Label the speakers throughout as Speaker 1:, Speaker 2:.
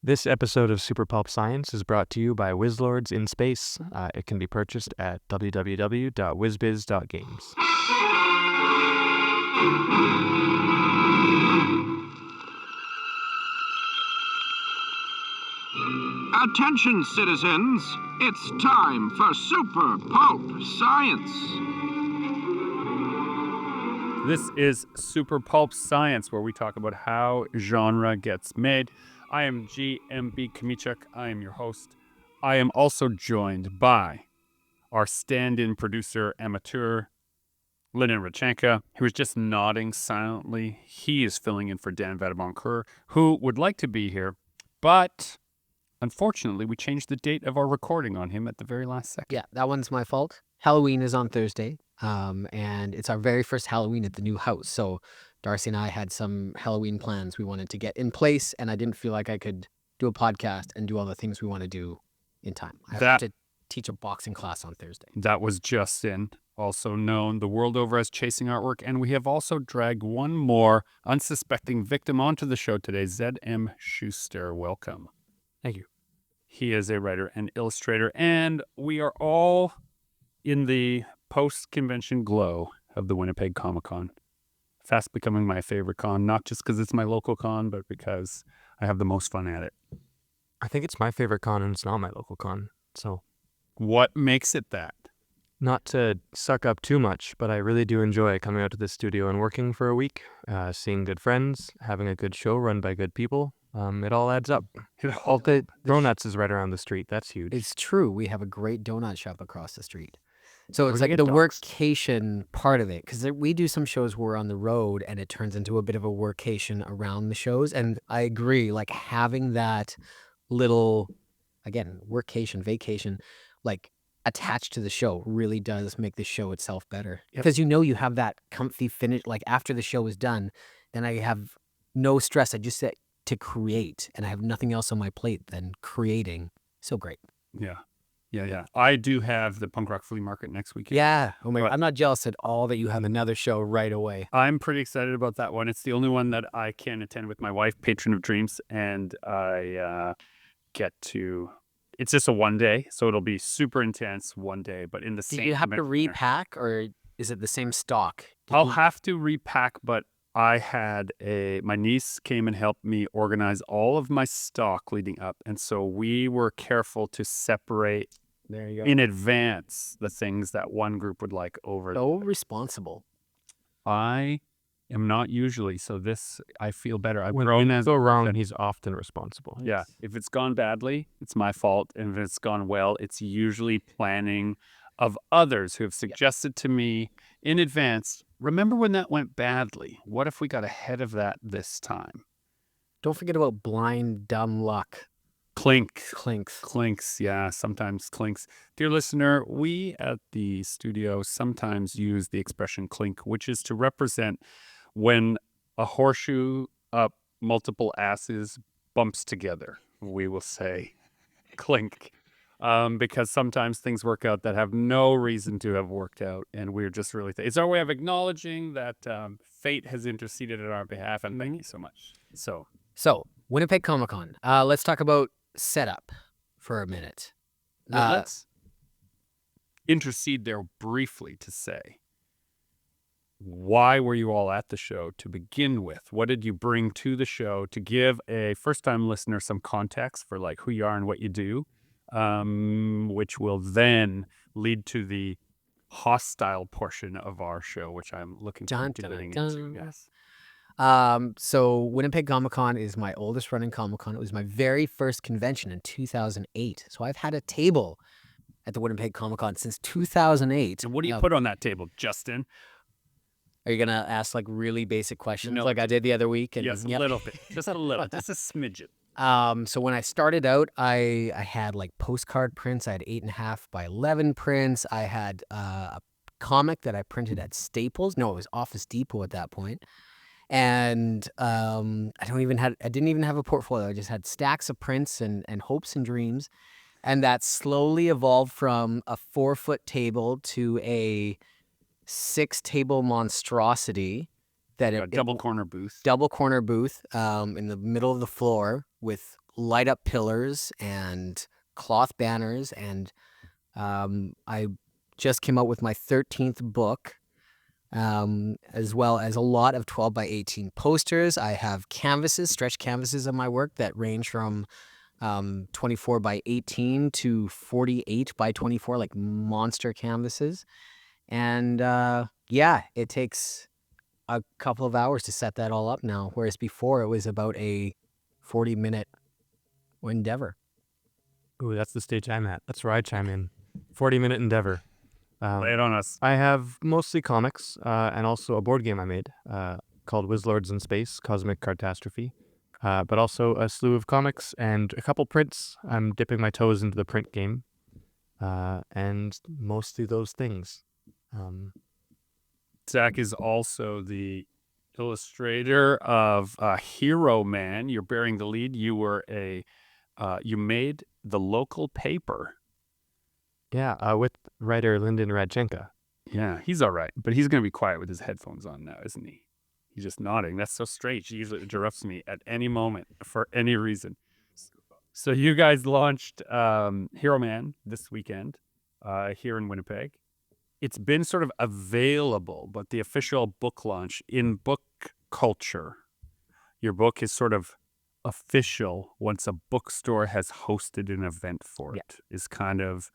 Speaker 1: This episode of Super Pulp Science is brought to you by Wizlords in Space. It can be purchased at www.wizbiz.games.
Speaker 2: Attention, citizens! It's time for Super Pulp Science.
Speaker 3: This is Super Pulp Science, where we talk about how genre gets made. I am GMB Comiccon. I am your host. I am also joined by our stand-in producer, amateur, Lyndon, who is just nodding silently. He is filling in for Dan Vadeboncoeur, who would like to be here, but unfortunately, we changed the date of our recording on him at the very last second.
Speaker 4: Yeah, that one's my fault. Halloween is on Thursday, and it's our very first Halloween at the new house. So Darcy and I had some Halloween plans we wanted to get in place, and I didn't feel like I could do a podcast and do all the things we want to do in time. I have to teach a boxing class on Thursday.
Speaker 3: That was Justin, also known the world over as Chasing Artwork, and we have also dragged one more unsuspecting victim onto the show today, Zach Schuster. Welcome.
Speaker 1: Thank you.
Speaker 3: He is a writer and illustrator, and we are all in the post-convention glow of the Winnipeg Comiccon. Fast becoming my favorite con, not just because it's my local con, but because I have the most fun at it.
Speaker 1: I think it's my favorite con and it's not my local con. So,
Speaker 3: what makes it that?
Speaker 1: not to suck up too much, but I really do enjoy coming out to this studio and working for a week, seeing good friends, having a good show run by good people. It all adds up. All the donuts is right around the street. That's huge.
Speaker 4: It's true. We have a great donut shop across the street. So it's
Speaker 1: We're
Speaker 4: like
Speaker 1: gonna
Speaker 4: the
Speaker 1: get doxed.
Speaker 4: workcation part of it, because we do some shows where we're on the road and it turns into a bit of a workation around the shows. And I agree, like having that little, again, workation, vacation, like attached to the show really does make the show itself better.
Speaker 1: Yep.
Speaker 4: Because you have that comfy finish, like after the show is done, then I have no stress. I just set to create and I have nothing else on my plate than creating. So great.
Speaker 3: Yeah. I do have the punk rock flea market next weekend.
Speaker 4: Yeah. Oh my God.
Speaker 3: But-
Speaker 4: I'm not jealous at all that you have another show right away.
Speaker 3: I'm pretty excited about that one. It's the only one that I can attend with my wife, Patron of Dreams, and I get to. It's just a one day, so it'll be super intense one day. But in the
Speaker 4: Do
Speaker 3: same,
Speaker 4: you have to
Speaker 3: convention
Speaker 4: repack or is it the same stock?
Speaker 3: center. I'll have to repack, but I had my niece came and helped me organize all of my stock leading up, and so we were careful to separate
Speaker 4: There you go.
Speaker 3: in advance the things that one group would like over.
Speaker 4: So responsible.
Speaker 3: I am not usually, so this I feel better. I've
Speaker 1: When
Speaker 3: grown
Speaker 1: things
Speaker 3: as
Speaker 1: go wrong, he's often responsible.
Speaker 3: Yeah, if it's gone badly, it's my fault. And if it's gone well, it's usually planning of others who have suggested to me in advance, remember when that went badly? What if we got ahead of that this time?
Speaker 4: Don't forget about blind, dumb luck.
Speaker 3: Clinks.
Speaker 4: Clinks.
Speaker 3: Yeah, sometimes clinks. Dear listener, we at the studio sometimes use the expression clink, which is to represent when a horseshoe up multiple asses bumps together. We will say clink. Because sometimes things work out that have no reason to have worked out, and we're just really it's our way of acknowledging that fate has interceded on our behalf, and thank you so much. So
Speaker 4: Winnipeg Comiccon. Let's talk about setup for a minute.
Speaker 3: let's intercede there briefly to say, why were you all at the show to begin with? What did you bring to the show to give a first-time listener some context for like who you are and what you do? Which will then lead to the hostile portion of our show, which I'm looking forward to getting into. Yes.
Speaker 4: So Winnipeg Comiccon is my oldest running Comic-Con. It was my very first convention in 2008. So I've had a table at the Winnipeg Comic-Con since 2008.
Speaker 3: And what do you put on that table, Justin?
Speaker 4: Are you going to ask like really basic questions
Speaker 3: No.
Speaker 4: like I did the other week? And,
Speaker 3: Yes,
Speaker 4: Yep.
Speaker 3: a little bit. Just a little. Just a smidgen.
Speaker 4: So when I started out, I had like postcard prints. I had 8.5 by 11 prints. I had a comic that I printed at Staples. No, it was Office Depot at that point. And I didn't even have a portfolio. I just had stacks of prints and hopes and dreams. And that slowly evolved from a 4-foot table to a 6-table monstrosity that
Speaker 3: A double corner booth.
Speaker 4: double corner booth in the middle of the floor with light up pillars and cloth banners, and I just came out with my 13th book, as well as a lot of 12 by 18 posters. I have canvases, stretch canvases of my work that range from 24 by 18 to 48 by 24, like monster canvases. And yeah, it takes a couple of hours to set that all up now, whereas before it was about a 40-minute endeavor.
Speaker 1: Ooh, that's the stage I'm at. That's where I chime in. 40-minute endeavor.
Speaker 3: Lay it on us.
Speaker 1: I have mostly comics and also a board game I made called Wizlords in Space, Cosmic Catastrophe. But also a slew of comics and a couple prints. I'm dipping my toes into the print game. And mostly those things.
Speaker 3: Zach is also the illustrator of Hero Man. You're bearing the lead. You were you made the local paper.
Speaker 1: Yeah, with writer Lyndon Radchenka.
Speaker 3: Yeah, he's all right, but he's going to be quiet with his headphones on now, isn't he? He's just nodding. That's so strange. He usually interrupts me at any moment for any reason. So you guys launched Hero Man this weekend here in Winnipeg. It's been sort of available, but the official book launch in book culture, your book is sort of official once a bookstore has hosted an event for it, is kind of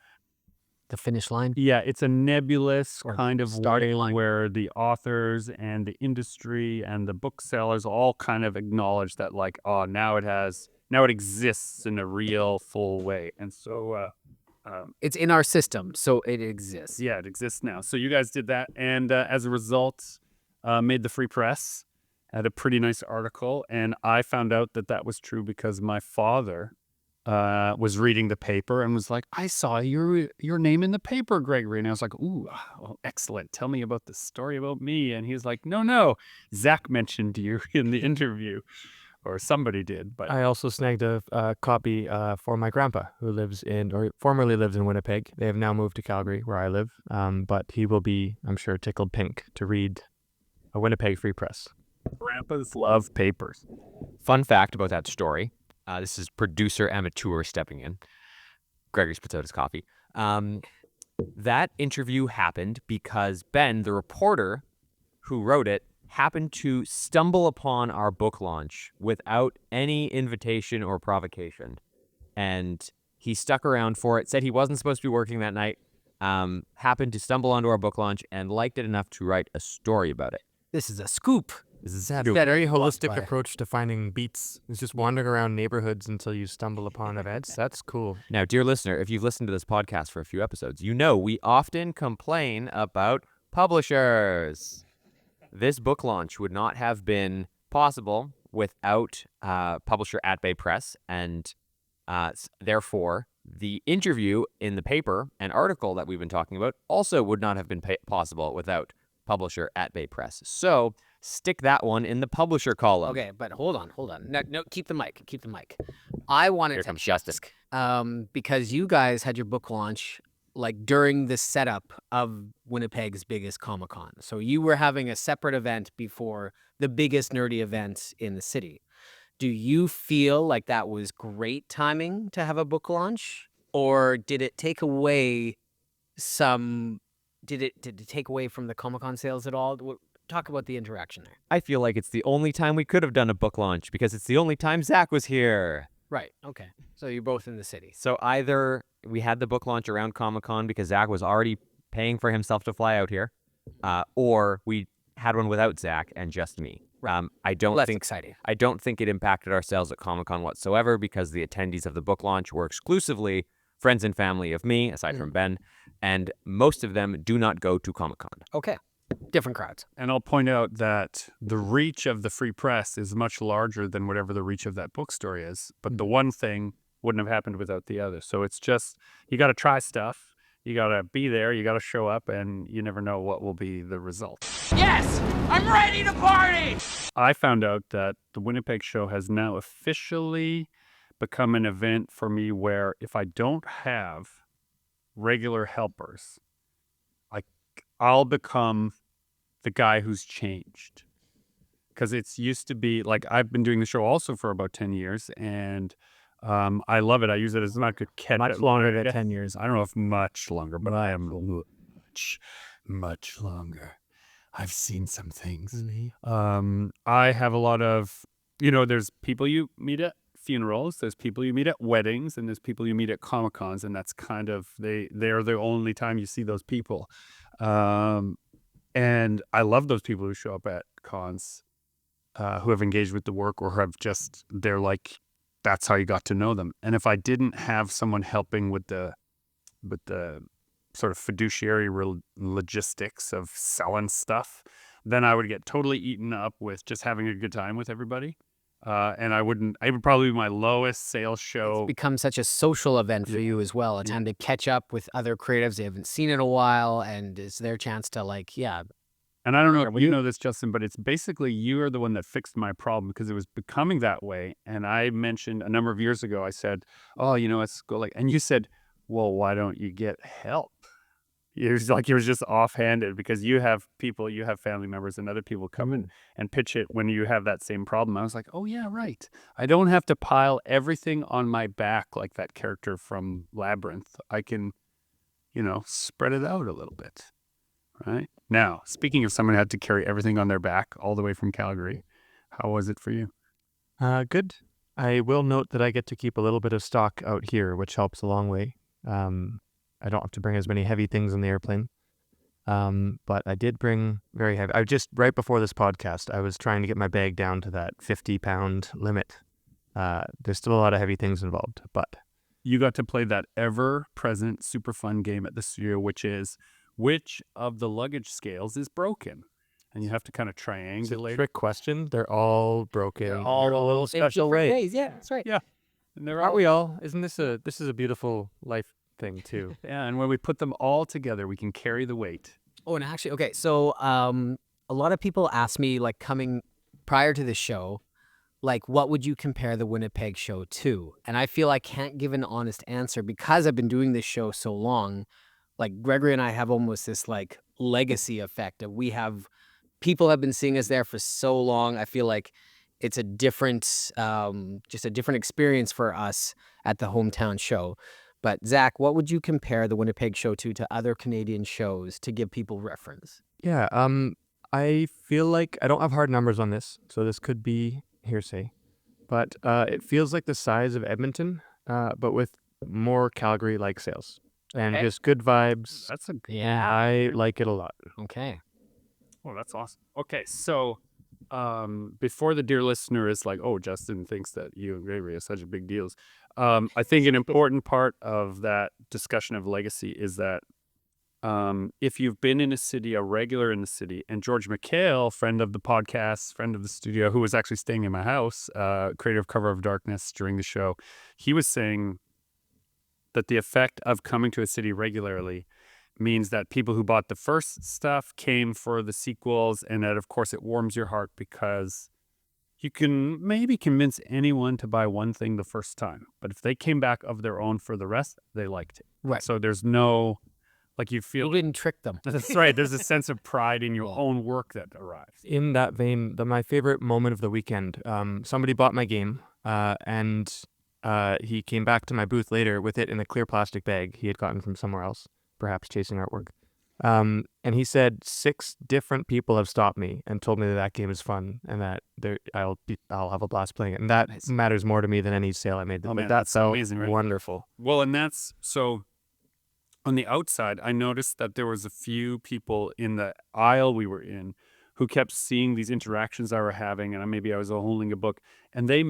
Speaker 4: The finish line?
Speaker 3: Yeah, it's a nebulous
Speaker 4: Or
Speaker 3: kind of
Speaker 4: starting
Speaker 3: way
Speaker 4: line.
Speaker 3: where the authors and the industry and the booksellers all kind of acknowledge that, like, oh, now it exists in a real full way. And so,
Speaker 4: It's in our system, so it exists.
Speaker 3: yeah, it exists now. So you guys did that. And as a result, made the Free Press, had a pretty nice article. And I found out that that was true because my father was reading the paper and was like, I saw your name in the paper, Gregory. And I was like, ooh, well, excellent. Tell me about the story about me. And he was like, no, Zach mentioned you in the interview, or somebody did. But
Speaker 1: I also snagged a copy for my grandpa, who formerly lived in Winnipeg. They have now moved to Calgary, where I live. But he will be, I'm sure, tickled pink to read a Winnipeg Free Press.
Speaker 3: grandpas love papers.
Speaker 5: Fun fact about that story. This is producer amateur stepping in. Gregory spits out his coffee. That interview happened because Ben, the reporter who wrote it, happened to stumble upon our book launch without any invitation or provocation. And he stuck around for it, said he wasn't supposed to be working that night, happened to stumble onto our book launch and liked it enough to write a story about it.
Speaker 4: This is a scoop.
Speaker 1: This is a very holistic approach to finding beats. It's just wandering around neighborhoods until you stumble upon events. That's cool.
Speaker 5: Now, dear listener, if you've listened to this podcast for a few episodes, you know we often complain about publishers. This book launch would not have been possible without publisher at Bay Press, and therefore the interview in the paper and article that we've been talking about also would not have been possible without publisher at Bay Press. So stick that one in the publisher column.
Speaker 4: Okay, but hold on. No, keep the mic. I wanted
Speaker 5: Here
Speaker 4: to
Speaker 5: comes justice.
Speaker 4: because you guys had your book launch like during the setup of Winnipeg's biggest Comic-Con. So you were having a separate event before the biggest nerdy event in the city. Do you feel like that was great timing to have a book launch, or did it take away did it take away from the Comic-Con sales at all? Talk about the interaction there.
Speaker 5: I feel like it's the only time we could have done a book launch because it's the only time Zach was here.
Speaker 4: Right. Okay. So you're both in the city.
Speaker 5: So either we had the book launch around Comic-Con because Zach was already paying for himself to fly out here, or we had one without Zach and just me. I don't
Speaker 4: Less
Speaker 5: think
Speaker 4: exciting.
Speaker 5: I don't think it impacted our sales at Comic-Con whatsoever because the attendees of the book launch were exclusively friends and family of me, aside from Ben, and most of them do not go to Comic-Con.
Speaker 4: Okay. Different crowds.
Speaker 3: And I'll point out that the reach of the Free Press is much larger than whatever the reach of that bookstore is. But the one thing wouldn't have happened without the other. So it's just, you got to try stuff. You got to be there. You got to show up, and you never know what will be the result.
Speaker 2: Yes, I'm ready to party!
Speaker 3: I found out that the Winnipeg show has now officially become an event for me where if I don't have regular helpers, I'll become the guy who's changed. Because it's used to be, like, I've been doing the show also for about 10 years, and I love it. I use it as not good catch.
Speaker 6: Much longer than 10 years.
Speaker 3: I don't know if much longer, but I am much longer. I've seen some things. I have a lot of, there's people you meet at funerals, there's people you meet at weddings, and there's people you meet at Comic-Cons, and that's kind of, they're the only time you see those people. And I love those people who show up at cons, who have engaged with the work or have just, they're like, that's how you got to know them. And if I didn't have someone helping with the sort of fiduciary logistics of selling stuff, then I would get totally eaten up with just having a good time with everybody. And I would probably be my lowest sales show.
Speaker 4: It's become such a social event for you as well. A time to catch up with other creatives they haven't seen in a while, and it's their chance to
Speaker 3: And I don't know if you know this, Justin, but it's basically you are the one that fixed my problem because it was becoming that way. And I mentioned a number of years ago, I said, oh, let's go and you said, well, why don't you get help? It was like you were just offhanded because you have people, you have family members and other people come in and pitch it when you have that same problem. I was like, oh, yeah, right. I don't have to pile everything on my back like that character from Labyrinth. I can, spread it out a little bit. Right? Now, speaking of someone who had to carry everything on their back all the way from Calgary, how was it for you?
Speaker 1: Good. I will note that I get to keep a little bit of stock out here, which helps a long way. I don't have to bring as many heavy things on the airplane. But I did bring very heavy. Right before this podcast, I was trying to get my bag down to that 50-pound limit. There's still a lot of heavy things involved, but...
Speaker 3: You got to play that ever-present, super fun game at the studio, which is... which of the luggage scales is broken? And you have to kind of triangulate.
Speaker 1: Trick question. They're all broken.
Speaker 6: They're all a little special way.
Speaker 4: Yeah, that's right.
Speaker 3: Yeah. And
Speaker 1: Aren't we all? Isn't this a beautiful life thing too?
Speaker 3: Yeah, and when we put them all together, we can carry the weight.
Speaker 4: Oh, and actually, okay, so a lot of people ask me, coming prior to the show, what would you compare the Winnipeg show to? And I feel I can't give an honest answer because I've been doing this show so long. Gregory and I have almost this legacy effect of people have been seeing us there for so long. I feel like it's a different, just a different experience for us at the hometown show. But Zach, what would you compare the Winnipeg show to other Canadian shows to give people reference?
Speaker 1: Yeah, I feel like I don't have hard numbers on this, so this could be hearsay. But it feels like the size of Edmonton, but with more Calgary-like sales. And just good vibes. I like it a lot.
Speaker 4: Okay.
Speaker 3: Oh, that's awesome. Okay, so before the dear listener is like, oh, Justin thinks that you and Gregory are such big deals. I think an important part of that discussion of legacy is that if you've been in a city, a regular in the city, and George McHale, friend of the podcast, friend of the studio, who was actually staying in my house, creator of Cover of Darkness during the show, he was saying that the effect of coming to a city regularly means that people who bought the first stuff came for the sequels, and that, of course, it warms your heart because you can maybe convince anyone to buy one thing the first time. But if they came back of their own for the rest, they liked it.
Speaker 4: Right.
Speaker 3: So there's no, you feel...
Speaker 4: You didn't trick them.
Speaker 3: That's right. There's a sense of pride in your own work that arrives.
Speaker 1: In that vein, my favorite moment of the weekend, somebody bought my game, and he came back to my booth later with it in a clear plastic bag he had gotten from somewhere else, perhaps chasing artwork. And he said 6 different people have stopped me and told me that game is fun and that I'll have a blast playing it. And that matters more to me than any sale I made.
Speaker 3: Oh, man,
Speaker 1: that's so
Speaker 3: amazing, right?
Speaker 1: wonderful.
Speaker 3: Well, and that's so. On the outside, I noticed that there was a few people in the aisle we were in who kept seeing these interactions I were having, and maybe I was holding a book, and they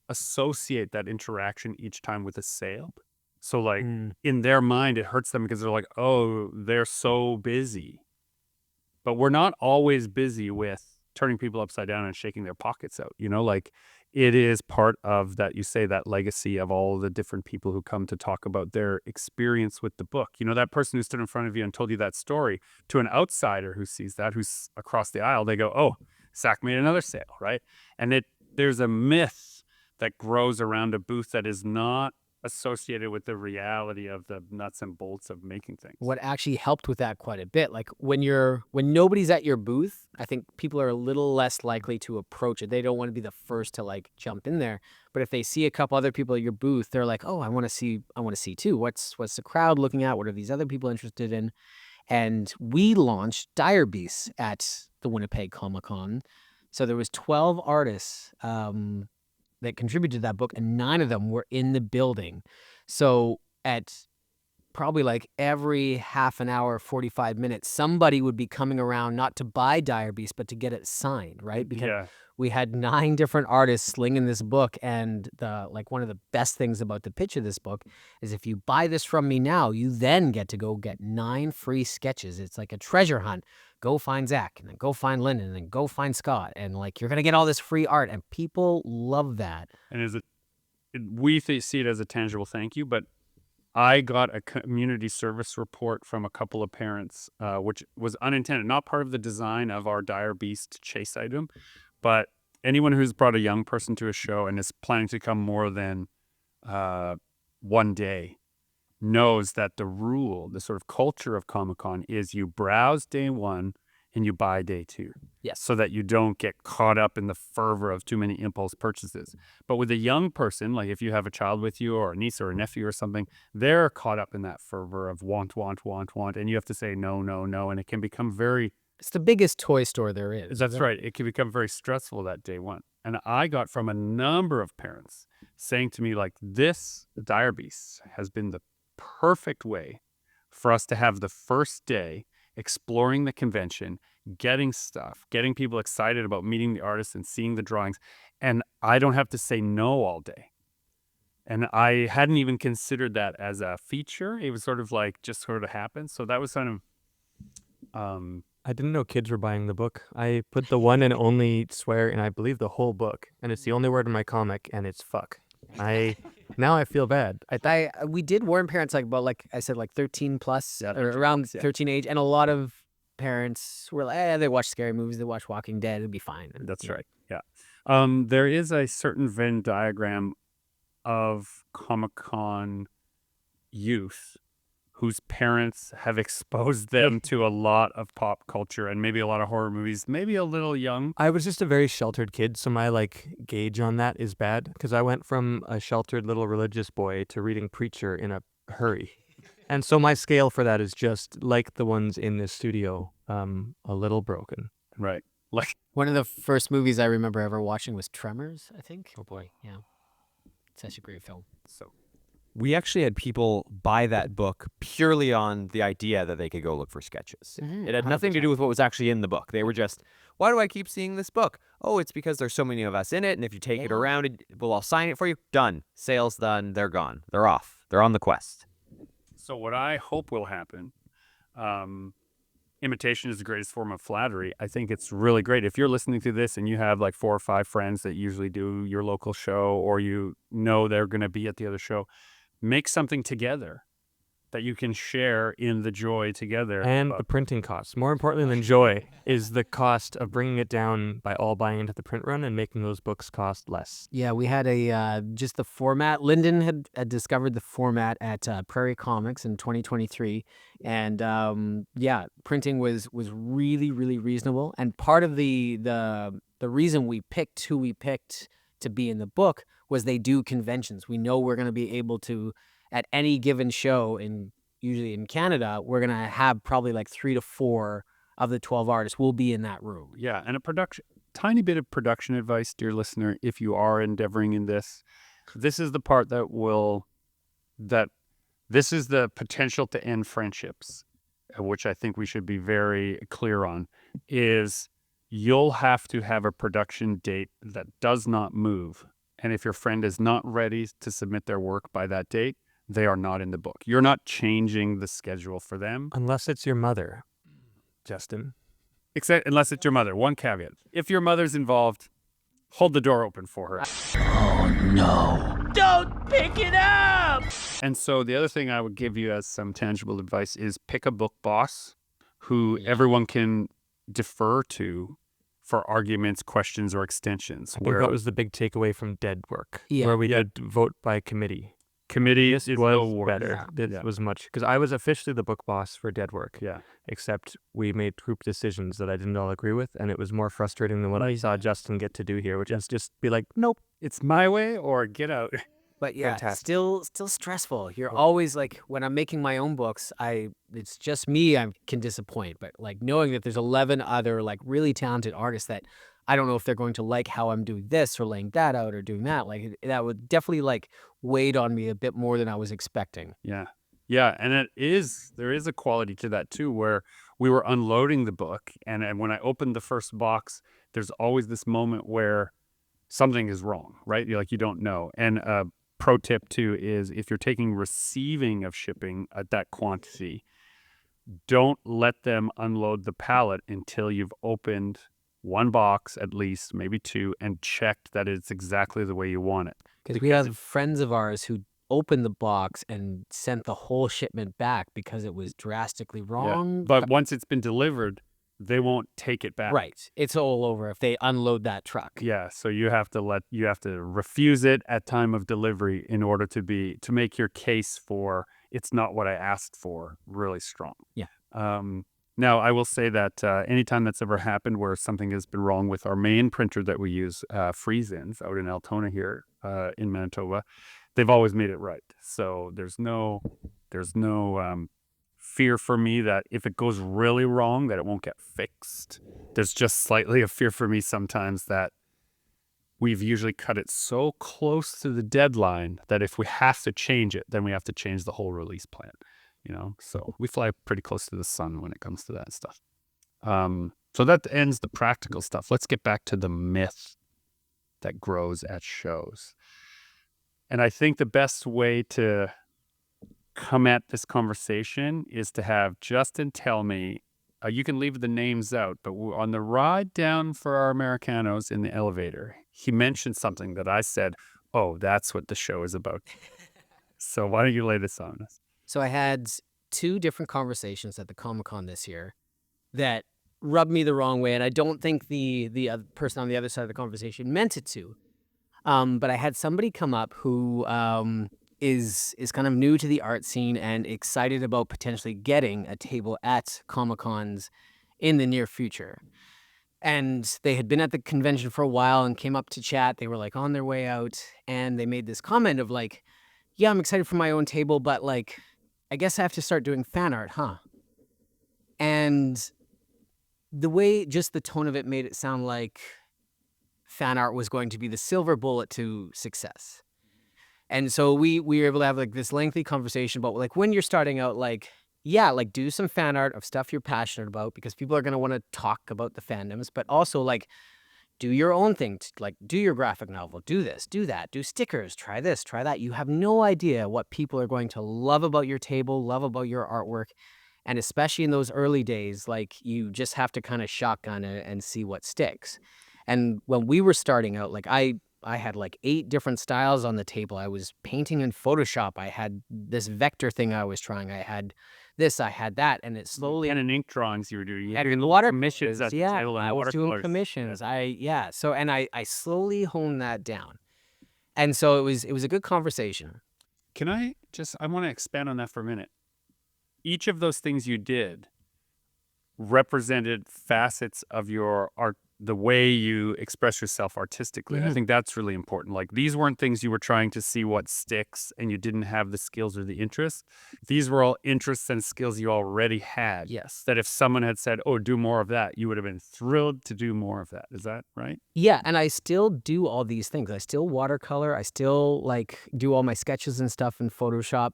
Speaker 3: associate that interaction each time with a sale. So in their mind, it hurts them because they're like, oh, they're so busy. But we're not always busy with turning people upside down and shaking their pockets out. It is part of that, you say, that legacy of all the different people who come to talk about their experience with the book. That person who stood in front of you and told you that story, to an outsider who sees that, who's across the aisle, they go, oh, Zach made another sale, right? And there's a myth that grows around a booth that is not associated with the reality of the nuts and bolts of making things.
Speaker 4: What actually helped with that quite a bit, like when nobody's at your booth, I think people are a little less likely to approach it. They don't want to be the first to like jump in there. But if they see a couple other people at your booth, they're like, oh, I want to see too. What's the crowd looking at? What are these other people interested in? And we launched Dire Beasts at the Winnipeg Comiccon. So there was 12 artists that contributed to that book, and 9 of them were in the building. So at probably like every half an hour, 45 minutes, somebody would be coming around not to buy Dire Beasts, but to get it signed, right? Because we had 9 different artists slinging this book, and one of the best things about the pitch of this book is if you buy this from me now, you then get to go get 9 free sketches. It's like a treasure hunt. Go find Zach, and then go find Lyndon, and then go find Scott, and like you're gonna get all this free art, and people love that.
Speaker 3: And we see it as a tangible thank you, but I got a community service report from a couple of parents, which was unintended, not part of the design of our Dire Beast chase item, but anyone who's brought a young person to a show and is planning to come more than one day knows that the sort of culture of Comic-Con is you browse day 1 and you buy day 2.
Speaker 4: Yes.
Speaker 3: So that you don't get caught up in the fervor of too many impulse purchases. But with a young person, like if you have a child with you or a niece or a nephew or something, they're caught up in that fervor of want. And you have to say no. And it can become
Speaker 4: It's the biggest toy store there is.
Speaker 3: That's right. It can become very stressful that day 1. And I got from a number of parents saying to me, like, this Dire Beasts has been the perfect way for us to have the first day exploring the convention, getting stuff, getting people excited about meeting the artists and seeing the drawings. And I don't have to say no all day. And I hadn't even considered that as a feature. It was sort of like just sort of happened. So that was kind of...
Speaker 1: I didn't know kids were buying the book. I put the one and only swear in, I believe, the whole book. And it's the only word in my comic, and it's fuck. Now I feel bad.
Speaker 4: We did warn parents like I said, like 13 plus or around 13 age, and a lot of parents were like, they watch scary movies, they watch Walking Dead, it'll be fine. And,
Speaker 3: That's right. Yeah. There is a certain Venn diagram of Comic-Con youth whose parents have exposed them to a lot of pop culture and maybe a lot of horror movies, maybe a little young.
Speaker 1: I was just a very sheltered kid, so my gauge on that is bad because I went from a sheltered little religious boy to reading Preacher in a hurry. And so my scale for that is just like the ones in this studio, a little broken.
Speaker 3: Right. Like
Speaker 4: one of the first movies I remember ever watching was Tremors, I think.
Speaker 5: Oh boy.
Speaker 4: Yeah. Such a great film.
Speaker 5: So we actually had people buy that book purely on the idea that they could go look for sketches.
Speaker 4: Mhm,
Speaker 5: It had nothing to do with what was actually in the book. They were just, why do I keep seeing this book? Oh, it's because there's so many of us in it, and if you take it around, I'll sign it for you. Done. Sale's done. They're gone. They're off. They're on the quest.
Speaker 3: So what I hope will happen, imitation is the greatest form of flattery. I think it's really great. If you're listening to this and you have like 4 or 5 friends that usually do your local show, or you know they're going to be at the other show, make something together that you can share in the joy together.
Speaker 1: And the printing costs. More importantly than joy is the cost of bringing it down by all buying into the print run and making those books cost less.
Speaker 4: Yeah, we had just the format. Lyndon had discovered the format at Prairie Comics in 2023. And printing was really, really reasonable. And part of the reason we picked who we picked to be in the book was they do conventions. We know we're going to be able to, at any given show, usually in Canada, we're going to have probably like 3 to 4 of the 12 artists will be in that room.
Speaker 3: Yeah, and tiny bit of production advice, dear listener, if you are endeavoring in this. This is the part this is the potential to end friendships, which I think we should be very clear on, is you'll have to have a production date that does not move. And if your friend is not ready to submit their work by that date, they are not in the book. You're not changing the schedule for them.
Speaker 1: Unless it's your mother, Justin.
Speaker 3: Unless it's your mother. One caveat. If your mother's involved, hold the door open for her.
Speaker 2: Oh no. Don't pick it up!
Speaker 3: And so the other thing I would give you as some tangible advice is pick a book boss who everyone can defer to for arguments, questions, or extensions.
Speaker 1: I think that was the big takeaway from Dead Work,
Speaker 4: Yeah.
Speaker 1: where we did vote by committee.
Speaker 3: committee
Speaker 1: This
Speaker 3: is
Speaker 1: was
Speaker 3: no worse.
Speaker 1: better. This
Speaker 3: Yeah.
Speaker 1: was much because I was officially the book boss for Dead Work.
Speaker 3: Yeah.
Speaker 1: Except we made group decisions that I didn't all agree with, and it was more frustrating than what I saw Justin get to do here, which is just be like, nope.
Speaker 3: It's my way or get out.
Speaker 4: But yeah,
Speaker 1: Fantastic.
Speaker 4: still stressful. You're always like, when I'm making my own books, it's just me I can disappoint. But like knowing that there's 11 other like really talented artists that I don't know if they're going to like how I'm doing this or laying that out or doing that, like that would definitely like weighed on me a bit more than I was expecting.
Speaker 3: Yeah. Yeah. And there is a quality to that too, where we were unloading the book. And when I opened the first box, there's always this moment where something is wrong, right? You're like, you don't know. And pro tip too is if you're taking receiving of shipping at that quantity, don't let them unload the pallet until you've opened one box at least, maybe two, and checked that it's exactly the way you want it.
Speaker 4: Because we have friends of ours who opened the box and sent the whole shipment back because it was drastically wrong.
Speaker 3: But once it's been delivered, they won't take it back.
Speaker 4: Right. It's all over if they unload that truck.
Speaker 3: Yeah, so you have to refuse it at time of delivery in order to make your case for it's not what I asked for really strong.
Speaker 4: Yeah.
Speaker 3: Now I will say that anytime that's ever happened where something has been wrong with our main printer that we use, Freeze-Ins out in Altona here in Manitoba, they've always made it right. So there's no fear for me that if it goes really wrong that it won't get fixed. There's just slightly a fear for me sometimes that we've usually cut it so close to the deadline that if we have to change it, then we have to change the whole release plan, so we fly pretty close to the sun when it comes to that stuff. So that ends the practical stuff. Let's get back to the myth that grows at shows. And I think the best way to come at this conversation is to have Justin tell me, you can leave the names out, but on the ride down for our Americanos in the elevator, he mentioned something that I said, oh, that's what the show is about. So why don't you lay this on us?
Speaker 4: So I had 2 different conversations at the Comic-Con this year that rubbed me the wrong way, and I don't think the other person on the other side of the conversation meant it to. But I had somebody come up who is kind of new to the art scene and excited about potentially getting a table at Comic-Cons in the near future. And they had been at the convention for a while and came up to chat. They were like on their way out, and they made this comment of like, yeah, I'm excited for my own table, but like, I guess I have to start doing fan art, huh? And the way, just the tone of it made it sound like fan art was going to be the silver bullet to success. And so we were able to have like this lengthy conversation about like when you're starting out, like, yeah, like do some fan art of stuff you're passionate about because people are going to want to talk about the fandoms, but also like do your own thing, like do your graphic novel, do this, do that, do stickers, try this, try that. You have no idea what people are going to love about your table, love about your artwork. And especially in those early days, like you just have to kind of shotgun it and see what sticks. And when we were starting out, like I had like 8 different styles on the table. I was painting in Photoshop. I had this vector thing I was trying. I had this, I had that, and it slowly.
Speaker 3: And in ink drawings you were doing.
Speaker 4: Yeah, doing the water
Speaker 3: commissions.
Speaker 4: yeah, I was doing commissions.
Speaker 3: Yeah.
Speaker 4: So and I slowly honed that down, and so it was a good conversation.
Speaker 3: Can I want to expand on that for a minute. Each of those things you did represented facets of your art, the way you express yourself artistically. I think that's really important. Like these weren't things you were trying to see what sticks and you didn't have the skills or the interests. These were all interests and skills you already had.
Speaker 4: Yes.
Speaker 3: That if someone had said, oh, do more of that, you would have been thrilled to do more of that. Is that right?
Speaker 4: Yeah, and I still do all these things. I still watercolor. I still like do all my sketches and stuff in Photoshop.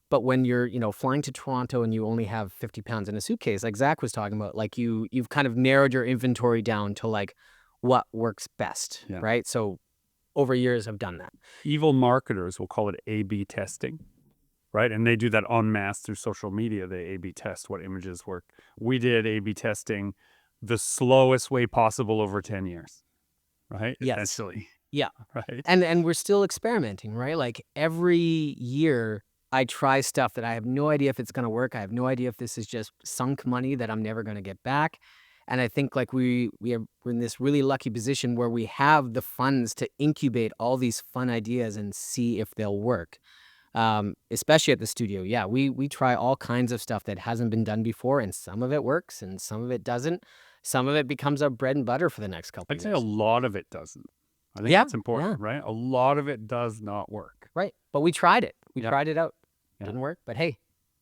Speaker 4: But when you're, flying to Toronto and you only have 50 pounds in a suitcase, like Zach was talking about, like you've kind of narrowed your inventory down to like what works best, right? So over years I've done that.
Speaker 3: Evil marketers will call it A/B testing, right? And they do that en masse through social media. They A/B test what images work. We did A/B testing the slowest way possible over 10 years, right?
Speaker 4: Yes.
Speaker 3: Essentially.
Speaker 4: Yeah.
Speaker 3: Right.
Speaker 4: And we're still experimenting, right? Like every year I try stuff that I have no idea if it's going to work. I have no idea if this is just sunk money that I'm never going to get back. And I think like we're in this really lucky position where we have the funds to incubate all these fun ideas and see if they'll work. especially at the studio. Yeah, we try all kinds of stuff that hasn't been done before, and some of it works and some of it doesn't. Some of it becomes our bread and butter for the next couple
Speaker 3: I'd
Speaker 4: of
Speaker 3: say a
Speaker 4: years.
Speaker 3: lot of it doesn't. I think
Speaker 4: Yeah,
Speaker 3: that's important, right? A lot of it does not work.
Speaker 4: Right. But we tried it. We
Speaker 3: Yep.
Speaker 4: tried it out.
Speaker 3: Yeah.
Speaker 4: Didn't work, but hey,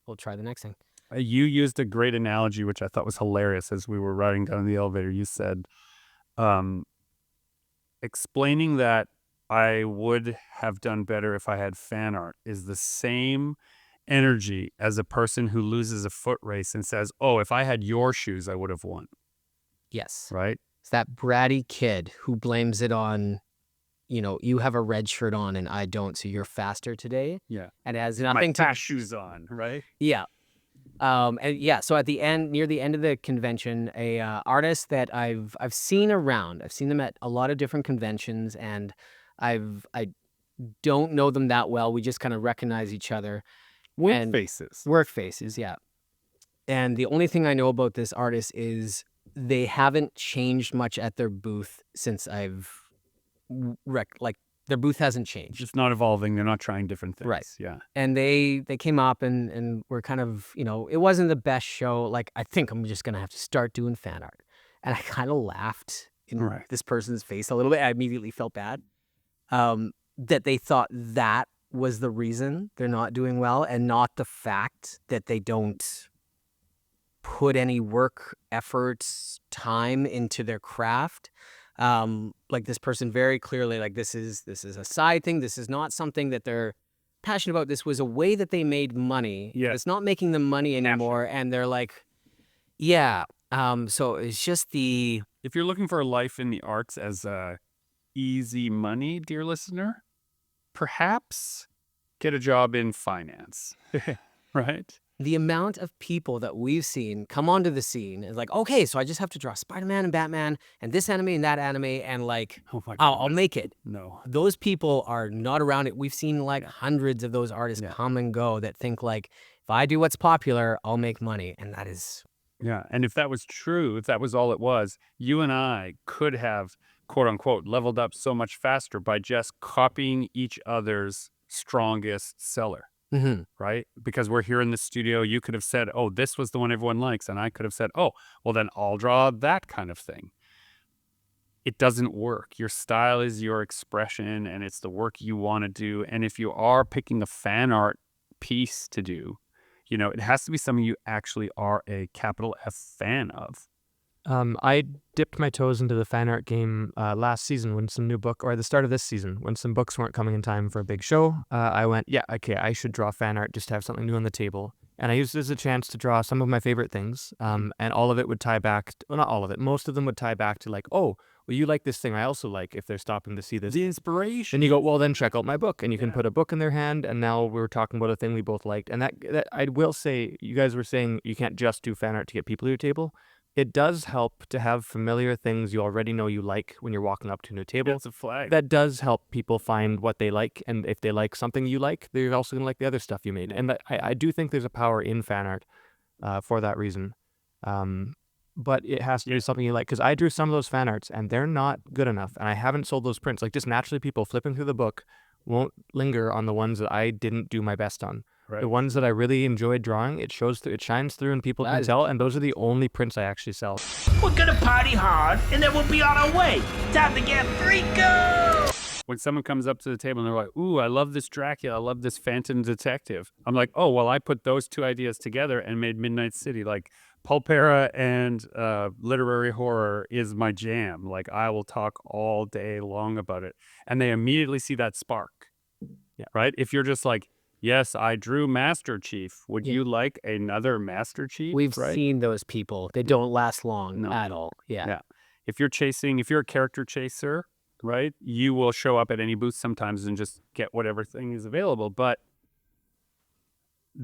Speaker 4: we'll try the next thing.
Speaker 3: You used a great analogy, which I thought was hilarious as we were riding down the elevator. You said, explaining that I would have done better if I had fan art is the same energy as a person who loses a foot race and says, oh, if I had your shoes, I would have won,
Speaker 4: Yes.
Speaker 3: right?
Speaker 4: It's that bratty kid who blames it on, you have a red shirt on and I don't, so you're faster today.
Speaker 3: Yeah.
Speaker 4: And it has
Speaker 3: My
Speaker 4: nothing to
Speaker 3: fast shoes on, right?
Speaker 4: Yeah. So at the end, near the end of the convention, a artist that I've seen around. I've seen them at a lot of different conventions, and I don't know them that well. We just kind of recognize each other.
Speaker 3: Work faces.
Speaker 4: Work faces, yeah. And the only thing I know about this artist is they haven't changed much at their booth since their booth hasn't changed.
Speaker 3: Just not evolving. They're not trying different things.
Speaker 4: Right.
Speaker 3: Yeah.
Speaker 4: And they came up and were kind of, it wasn't the best show. Like, I think I'm just going to have to start doing fan art. And I kind of laughed in this person's face a little bit. I immediately felt bad that they thought that was the reason they're not doing well, and not the fact that they don't put any work, efforts, time into their craft. Like, this person very clearly, like, this is a side thing. This is not something that they're passionate about. This was a way that they made money.
Speaker 3: Yeah.
Speaker 4: It's not making them money anymore. And they're like, yeah. So it's just
Speaker 3: if you're looking for a life in the arts as easy money, dear listener, perhaps get a job in finance, right?
Speaker 4: the amount of people that we've seen come onto the scene is like, okay, so I just have to draw Spider-Man and Batman and this anime and that anime, and like,
Speaker 3: Oh my
Speaker 4: I'll make it.
Speaker 3: No.
Speaker 4: Those people are not around it. We've seen like hundreds of those artists come and go that think like, if I do what's popular, I'll make money. And that is...
Speaker 3: Yeah. And if that was true, if that was all it was, you and I could have, quote unquote, leveled up so much faster by just copying each other's strongest seller.
Speaker 4: Mm-hmm.
Speaker 3: Right? Because we're here in the studio, you could have said, oh, this was the one everyone likes. And I could have said, oh, well, then I'll draw that kind of thing. It doesn't work. Your style is your expression and it's the work you want to do. And if you are picking a fan art piece to do, you know, it has to be something you actually are a capital F fan of.
Speaker 1: I dipped my toes into the fan art game last season when some new book, or at the start of this season, when some books weren't coming in time for a big show. I went, yeah, okay, I should draw fan art just to have something new on the table. And I used it as a chance to draw some of my favorite things. And all of it would tie back, well, not all of it, most of them would tie back to like, oh, well, you like this thing I also like if they're stopping to see this.
Speaker 3: The inspiration.
Speaker 1: And you go, well, then check out my book. And you can put a book in their hand. And now we're talking about a thing we both liked. And that I will say, you guys were saying you can't just do fan art to get people to your table. It does help to have familiar things you already know you like when you're walking up to a new table.
Speaker 3: It's a flag.
Speaker 1: That does help people find what they like. And if they like something you like, they're also going to like the other stuff you made. And I do think there's a power in fan art for that reason. But it has to be something you like. Because I drew some of those fan arts and they're not good enough. And I haven't sold those prints. Like, just naturally people flipping through the book won't linger on the ones that I didn't do my best on.
Speaker 3: Right.
Speaker 1: The ones that I really enjoyed drawing, it shows through, it shines through, and people can tell. And those are the only prints I actually sell.
Speaker 2: We're gonna party hard, and then we'll be on our way. Time to get freako!
Speaker 3: When someone comes up to the table and they're like, ooh, I love this Dracula, I love this Phantom Detective. I'm like, oh, well, I put those two ideas together and made Midnight City. Like, pulpera and literary horror is my jam. Like, I will talk all day long about it. And they immediately see that spark. Yeah. Right? If you're just like, yes, I drew Master Chief. Would you like another Master Chief?
Speaker 4: We've seen those people. They don't last long at all. Yeah.
Speaker 3: If you're a character chaser, right, you will show up at any booth sometimes and just get whatever thing is available, but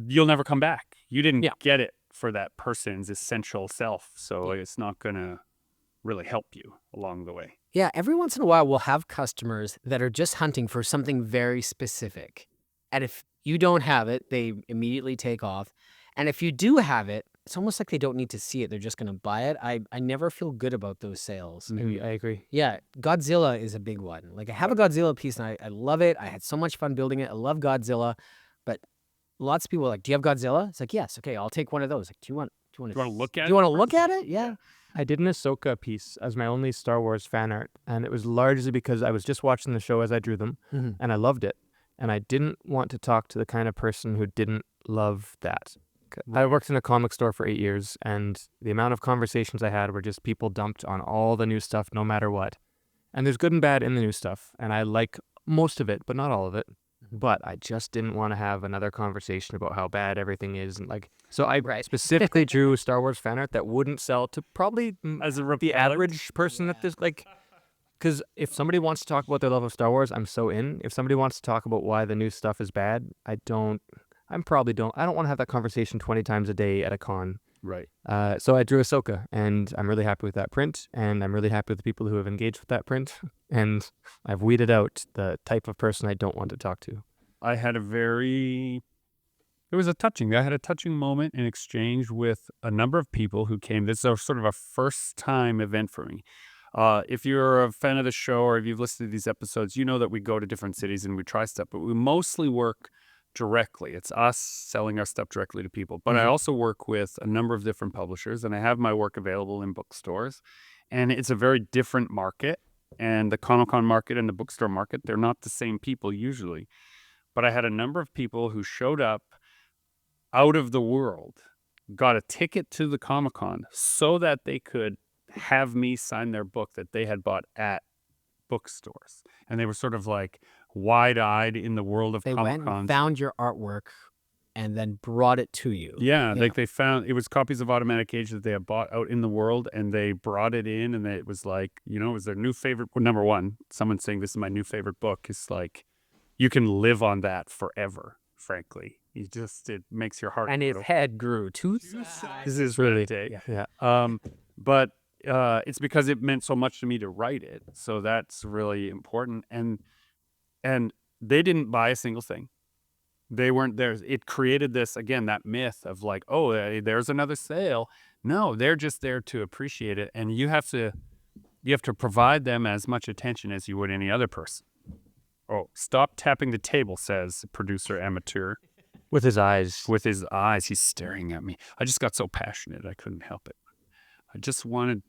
Speaker 3: you'll never come back. You didn't get it for that person's essential self, so it's not going to really help you along the way.
Speaker 4: Yeah, every once in a while we'll have customers that are just hunting for something very specific. And if you don't have it, they immediately take off. And if you do have it, it's almost like they don't need to see it. They're just going to buy it. I never feel good about those sales.
Speaker 1: I agree.
Speaker 4: Yeah, Godzilla is a big one. Like, I have a Godzilla piece and I love it. I had so much fun building it. I love Godzilla. lots of people are like, do you have Godzilla? It's like, yes. Okay, I'll take one of those. Like, do you want
Speaker 3: Do you want to look at
Speaker 4: Do you
Speaker 3: it?
Speaker 4: want to look at it? Yeah.
Speaker 1: I did an Ahsoka piece as my only Star Wars fan art, and it was largely because I was just watching the show as I drew them,
Speaker 4: Mm-hmm.
Speaker 1: and I loved it. And I didn't want to talk to the kind of person who didn't love that. I worked in a comic store for 8 years, and the amount of conversations I had were just people dumped on all the new stuff, no matter what. And there's good and bad in the new stuff, and I like most of it, but not all of it. But I just didn't want to have another conversation about how bad everything is, and like, so I specifically drew Star Wars fan art that wouldn't sell to probably
Speaker 3: As a
Speaker 1: the average person at this, like, because if somebody wants to talk about their love of Star Wars, I'm so in. If somebody wants to talk about why the new stuff is bad, I don't want to have that conversation 20 times a day at a con.
Speaker 3: Right.
Speaker 1: So I drew Ahsoka, and I'm really happy with that print, and I'm really happy with the people who have engaged with that print, and I've weeded out the type of person I don't want to talk to.
Speaker 3: I had I had a touching moment in exchange with a number of people who came. This is sort of a first time event for me. If you're a fan of the show or if you've listened to these episodes, you know that we go to different cities and we try stuff, but we mostly work directly. It's us selling our stuff directly to people. But I also work with a number of different publishers, and I have my work available in bookstores. And it's a very different market. And the Comic-Con market and the bookstore market, they're not the same people usually. But I had a number of people who showed up out of the world, got a ticket to the Comic-Con so that they could have me sign their book that they had bought at bookstores. And they were sort of like wide-eyed in the world of
Speaker 4: They went
Speaker 3: Comic-Cons.
Speaker 4: and found your artwork and then brought it to you.
Speaker 3: Yeah, like they found, it was copies of Automatic Age that they had bought out in the world, and they brought it in, and it was like, it was their new favorite. Well, number one, someone saying this is my new favorite book is like, you can live on that forever, frankly. It makes your heart.
Speaker 4: And his head grew 2
Speaker 3: This is really but it's because it meant so much to me to write it, so that's really important. And they didn't buy a single thing. They weren't there. It created this, again, that myth of like, oh, there's another sale. No, they're just there to appreciate it, and you have to provide them as much attention as you would any other person. Oh, stop tapping the table, says producer amateur.
Speaker 1: With his eyes.
Speaker 3: With his eyes, he's staring at me. I just got so passionate, I couldn't help it. I just wanted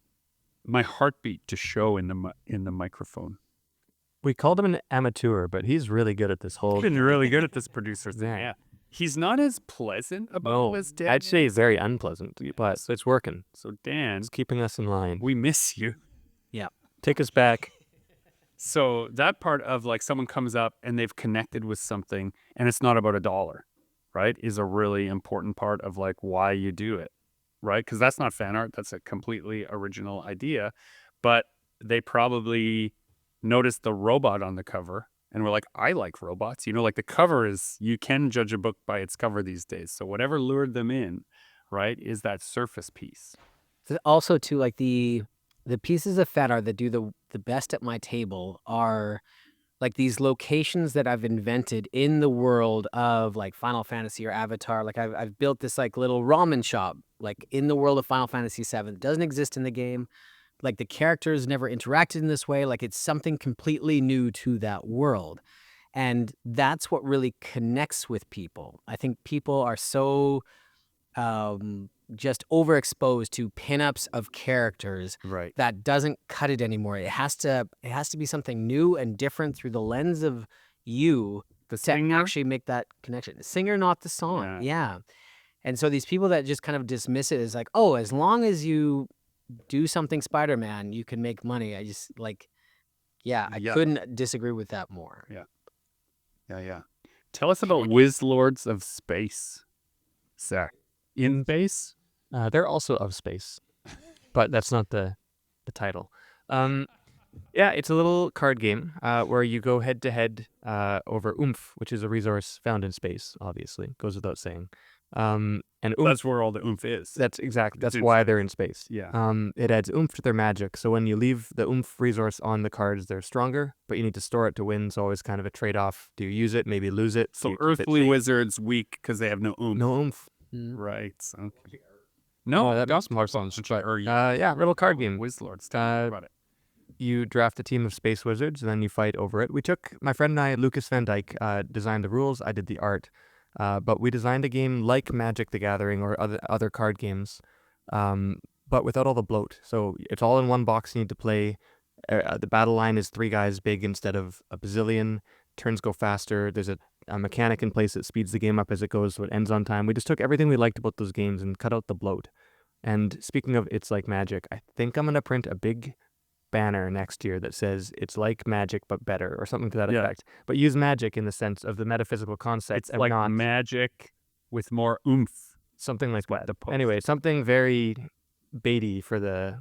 Speaker 3: my heartbeat to show in the microphone.
Speaker 1: We called him an amateur, but he's really good at this whole.
Speaker 3: He's been really good at this, producer. Yeah. He's not as pleasant about his dad.
Speaker 1: I'd say very unpleasant, but it's working.
Speaker 3: So Dan,
Speaker 1: It's keeping us in line.
Speaker 3: we miss you.
Speaker 4: Yeah.
Speaker 1: Take us back.
Speaker 3: So that part of like someone comes up and they've connected with something and it's not about $1, right, is a really important part of like why you do it, right? Because that's not fan art. That's a completely original idea. But they probably noticed the robot on the cover and were like, I like robots. Like the cover is, you can judge a book by its cover these days. So whatever lured them in, right, is that surface piece.
Speaker 4: Also, too, like the pieces of fan art that do the best at my table are like these locations that I've invented in the world of like Final Fantasy or Avatar. Like I've built this like little ramen shop like in the world of Final Fantasy VII. It doesn't exist in the game. Like the characters never interacted in this way. Like it's something completely new to that world. And that's what really connects with people. I think people are so just overexposed to pinups of characters
Speaker 3: Right.
Speaker 4: that doesn't cut it anymore. It has to be something new and different through the lens of you
Speaker 3: The
Speaker 4: to
Speaker 3: singer?
Speaker 4: actually make that connection. The singer, not the song. Yeah. And so these people that just kind of dismiss it as like, oh, as long as you do something Spider-Man, you can make money. I just like, I couldn't disagree with that more.
Speaker 3: Yeah. Tell us about Wizlords of Space, Zach. In space?
Speaker 1: They're also of space, but that's not the title. It's a little card game where you go head to head over oomph, which is a resource found in space. Obviously, goes without saying. And oomph,
Speaker 3: That's where all the oomph is.
Speaker 1: that's exactly. That's
Speaker 3: It's
Speaker 1: why they're in space.
Speaker 3: Yeah.
Speaker 1: It adds oomph to their magic. So when you leave the oomph resource on the cards, they're stronger, but you need to store it to win. So always kind of a trade-off. Do you use it? Maybe lose it. Do
Speaker 3: So
Speaker 1: you keep it
Speaker 3: earthly
Speaker 1: safe?
Speaker 3: wizards weak because they have no oomph.
Speaker 1: No oomph.
Speaker 3: Right. Okay. No,
Speaker 1: that
Speaker 3: that's more fun.
Speaker 1: Little card game.
Speaker 3: Wizlords. Tell me about it.
Speaker 1: You draft a team of space wizards, and then you fight over it. My friend and I, Lucas Van Dyke, designed the rules. I did the art. But we designed a game like Magic the Gathering or other card games, but without all the bloat. So it's all in one box you need to play. The battle line is 3 guys big instead of a bazillion. Turns go faster. There's a mechanic in place that speeds the game up as it goes, so it ends on time. We just took everything we liked about those games and cut out the bloat. And speaking of It's Like Magic, I think I'm going to print a big banner next year that says it's like magic but better, or something to that effect. But use magic in the sense of the metaphysical concept.
Speaker 3: It's like
Speaker 1: not
Speaker 3: magic with more oomph.
Speaker 1: something like that. Anyway, something very baity for the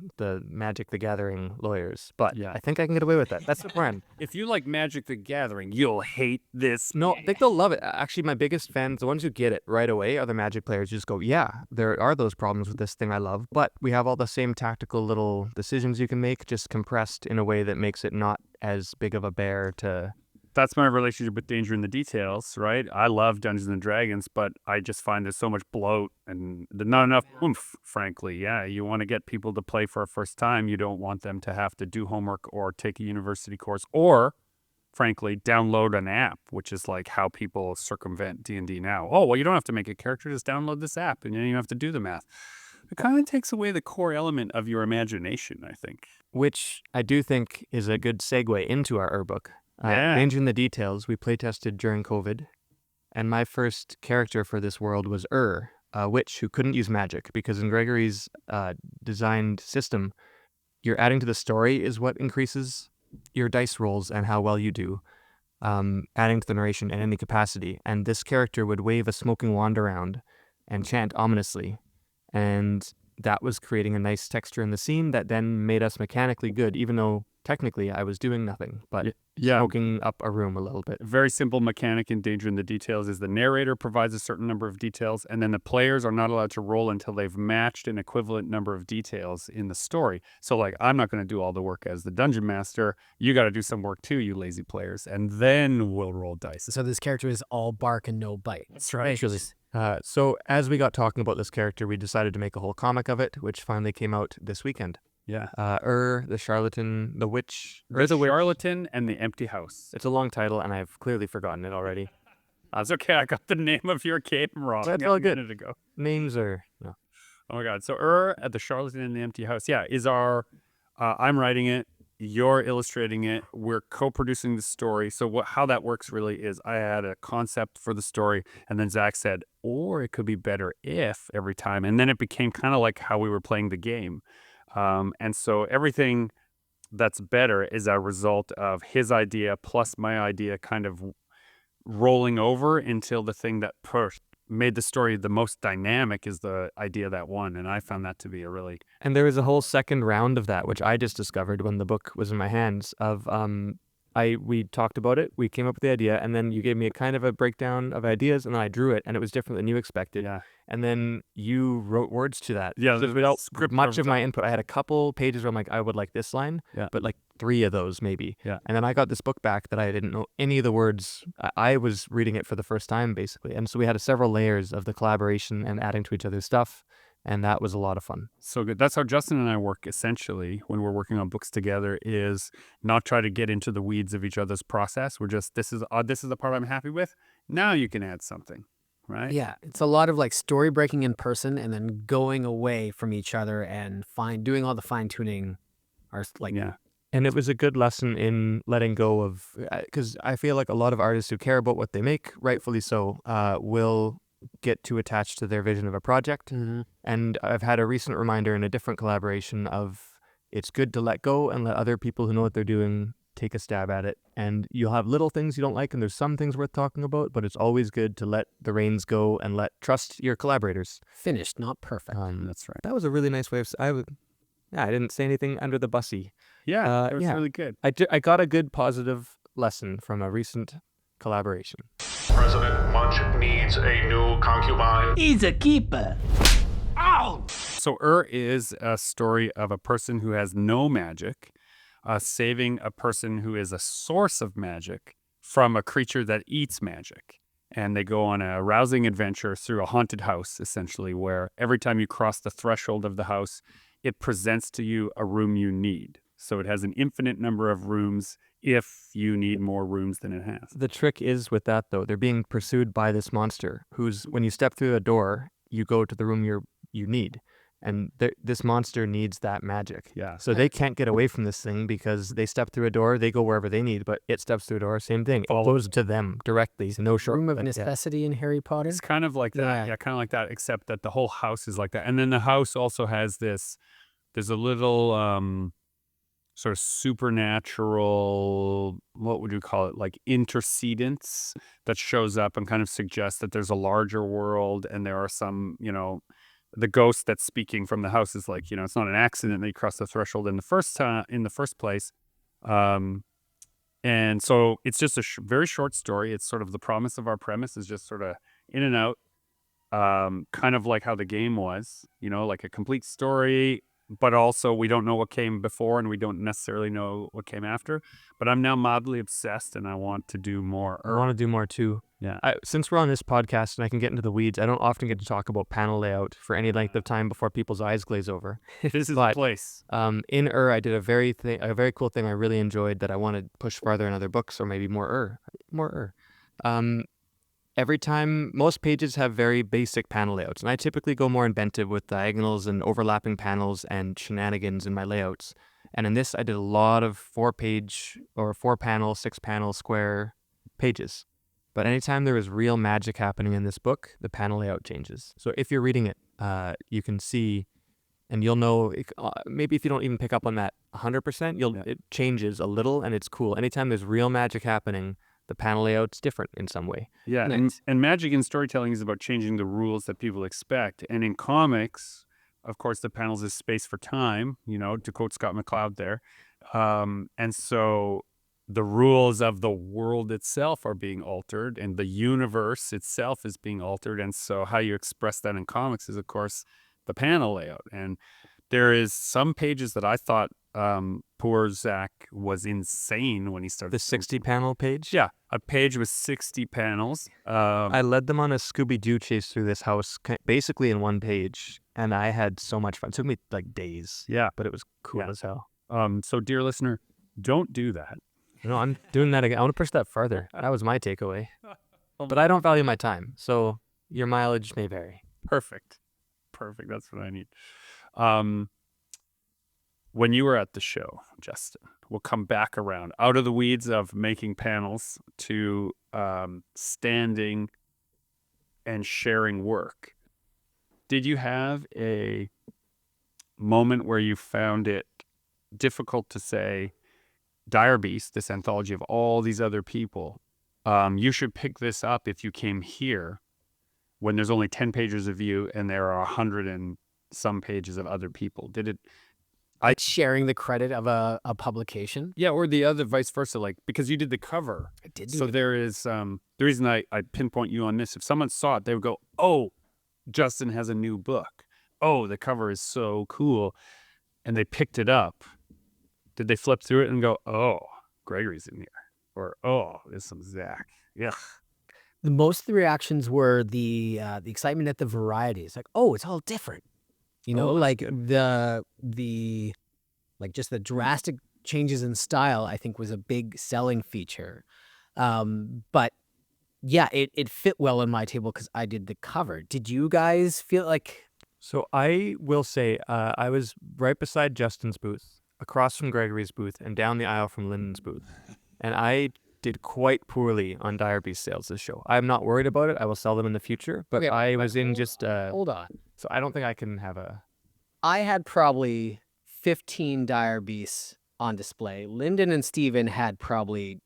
Speaker 1: Magic the Gathering lawyers. But I think I can get away with that. That's the plan.
Speaker 3: If you like Magic the Gathering, you'll hate this.
Speaker 1: No, I think they'll love it. Actually, my biggest fans, the ones who get it right away, are the Magic players. Just go, yeah, there are those problems with this thing I love, but we have all the same tactical little decisions you can make, just compressed in a way that makes it not as big of a bear to...
Speaker 3: That's my relationship with Danger in the Details, right? I love Dungeons and Dragons, but I just find there's so much bloat and not enough oomph, frankly. Yeah, you want to get people to play for a first time. You don't want them to have to do homework or take a university course or, frankly, download an app, which is like how people circumvent D&D now. Oh, well, you don't have to make a character. Just download this app, and then you don't have to do the math. It kind of takes away the core element of your imagination, I think.
Speaker 1: Which I do think is a good segue into our book. Danger in the Details, we playtested during COVID, and my first character for this world was a witch who couldn't use magic, because in Gregory's designed system, your adding to the story is what increases your dice rolls and how well you do, adding to the narration in any capacity. And this character would wave a smoking wand around and chant ominously, and that was creating a nice texture in the scene that then made us mechanically good, even though technically I was doing nothing but smoking up a room a little bit.
Speaker 3: Very simple mechanic in Danger in the Details is the narrator provides a certain number of details, and then the players are not allowed to roll until they've matched an equivalent number of details in the story. So, like, I'm not going to do all the work as the dungeon master. You got to do some work too, you lazy players, and then we'll roll dice.
Speaker 4: So this character is all bark and no bite.
Speaker 3: That's right.
Speaker 1: So as we got talking about this character, we decided to make a whole comic of it, which finally came out this weekend.
Speaker 3: Yeah.
Speaker 1: The Charlatan, the Witch.
Speaker 3: The Charlatan and the Empty House.
Speaker 1: It's a long title, and I've clearly forgotten it already.
Speaker 3: That's okay. I got the name of your cape wrong.
Speaker 1: That's all good.
Speaker 3: A minute ago.
Speaker 1: Names are... No.
Speaker 3: Oh, my God. So at the Charlatan and the Empty House, is our... I'm writing it. You're illustrating it. We're co-producing the story. So how that works really is I had a concept for the story, and then Zach said, or it could be better if every time. And then it became kind of like how we were playing the game. And so everything that's better is a result of his idea plus my idea kind of rolling over until the thing that made the story the most dynamic is the idea that won. And I found that to be a really...
Speaker 1: And there was a whole second round of that, which I just discovered when the book was in my hands, of... we talked about it, we came up with the idea, and then you gave me a kind of a breakdown of ideas, and then I drew it, and it was different than you expected.
Speaker 3: Yeah.
Speaker 1: And then you wrote words to that.
Speaker 3: Yeah.
Speaker 1: So without much of my input, I had a couple pages where I'm like, I would like this line, but like 3 of those maybe.
Speaker 3: Yeah.
Speaker 1: And then I got this book back that I didn't know any of the words. I was reading it for the first time, basically. And so we had several layers of the collaboration and adding to each other's stuff. And that was a lot of fun.
Speaker 3: So good. That's how Justin and I work, essentially, when we're working on books together, is not try to get into the weeds of each other's process. We're just, this is the part I'm happy with. Now you can add something, right?
Speaker 4: Yeah. It's a lot of like story breaking in person and then going away from each other and doing all the fine tuning.
Speaker 1: And it was a good lesson in letting go of, because I feel like a lot of artists who care about what they make, rightfully so, will get too attached to their vision of a project.
Speaker 4: Mm-hmm.
Speaker 1: And I've had a recent reminder in a different collaboration of it's good to let go and let other people who know what they're doing take a stab at it. And you'll have little things you don't like, and there's some things worth talking about, but it's always good to let the reins go and trust your collaborators.
Speaker 4: Finished, not perfect.
Speaker 3: That's right.
Speaker 1: That was a really nice way of... I didn't say anything under the bussy.
Speaker 3: Yeah, it was really good.
Speaker 1: I got a good positive lesson from a recent collaboration.
Speaker 7: President Munch needs a new concubine.
Speaker 2: He's a keeper. Ow!
Speaker 3: So is a story of a person who has no magic, saving a person who is a source of magic from a creature that eats magic. And they go on a rousing adventure through a haunted house, essentially, where every time you cross the threshold of the house, it presents to you a room you need. So it has an infinite number of rooms if you need more rooms than it has.
Speaker 1: The trick is with that, though, they're being pursued by this monster who's, when you step through the door, you go to the room you need. And this monster needs that magic.
Speaker 3: Yeah.
Speaker 1: So they can't get away from this thing because they step through a door, they go wherever they need, but it steps through a door, same thing. It goes to them directly. No short.
Speaker 4: Room of necessity in Harry Potter.
Speaker 3: It's kind of like that. Yeah, kind of like that, except that the whole house is like that. And then the house also has there's a little sort of supernatural, what would you call it, like intercedence that shows up and kind of suggests that there's a larger world, and there are some, the ghost that's speaking from the house is like, it's not an accident that you crossed the threshold in the first place. And so it's just a very short story. It's sort of the promise of our premise is just sort of in and out, kind of like how the game was, like a complete story, but also we don't know what came before and we don't necessarily know what came after. But I'm now mildly obsessed and I want to do more.
Speaker 1: I want to do more too.
Speaker 3: Yeah.
Speaker 1: Since we're on this podcast and I can get into the weeds, I don't often get to talk about panel layout for any length of time before people's eyes glaze over.
Speaker 3: This is the place.
Speaker 1: In Urr, I did a very cool thing I really enjoyed that I want to push farther in other books, or maybe more Urr. Every time, most pages have very basic panel layouts, and I typically go more inventive with diagonals and overlapping panels and shenanigans in my layouts. And in this, I did a lot of 4-page or 4-panel, 6-panel square pages. But anytime there is real magic happening in this book, the panel layout changes. So if you're reading it, you can see, and you'll know, maybe if you don't even pick up on that 100%, it changes a little, and it's cool. Anytime there's real magic happening, the panel layout's different in some way.
Speaker 3: Yeah,
Speaker 4: Nice.
Speaker 3: and magic in storytelling is about changing the rules that people expect. And in comics, of course, the panels is space for time, to quote Scott McCloud there. And so the rules of the world itself are being altered, and the universe itself is being altered. And so how you express that in comics is, of course, the panel layout. And there is some pages that I thought poor Zach was insane when he started.
Speaker 1: The 60-panel page?
Speaker 3: Yeah, a page with 60 panels.
Speaker 1: I led them on a Scooby-Doo chase through this house, basically in one page, and I had so much fun. It took me like days.
Speaker 3: Yeah.
Speaker 1: But it was cool as hell.
Speaker 3: So, dear listener, don't do that.
Speaker 1: No, I'm doing that again. I want to push that further. That was my takeaway. But I don't value my time, so your mileage may vary.
Speaker 3: Perfect. That's what I need. When you were at the show, Justin, we'll come back around out of the weeds of making panels to standing and sharing work. Did you have a moment where you found it difficult to say, Dire Beast, this anthology of all these other people, you should pick this up if you came here, when there's only 10 pages of you and there are 100 and some pages of other people? Did it?
Speaker 4: Sharing the credit of a publication.
Speaker 3: Yeah, or the other vice versa, like, because you did the cover.
Speaker 4: I did.
Speaker 3: So there is, the reason I pinpoint you on this, if someone saw it, they would go, oh, Justin has a new book. Oh, the cover is so cool. And they picked it up. Did they flip through it and go, oh, Gregory's in here? Or, oh, there's some Zach. Yeah.
Speaker 4: Most of the reactions were the excitement at the variety. It's like, oh, it's all different. Like just the drastic changes in style, I think, was a big selling feature. But yeah, it fit well on my table because I did the cover. Did you guys feel like?
Speaker 1: So I will say I was right beside Justin's booth, across from Gregory's booth, and down the aisle from Lyndon's booth. And I did quite poorly on Dire Beast sales this show. I'm not worried about it. I will sell them in the future. But
Speaker 4: Okay,
Speaker 1: I was in just...
Speaker 4: hold on.
Speaker 1: So I don't think I can have a...
Speaker 4: I had probably 15 Dire Beasts on display. Lyndon and Steven had probably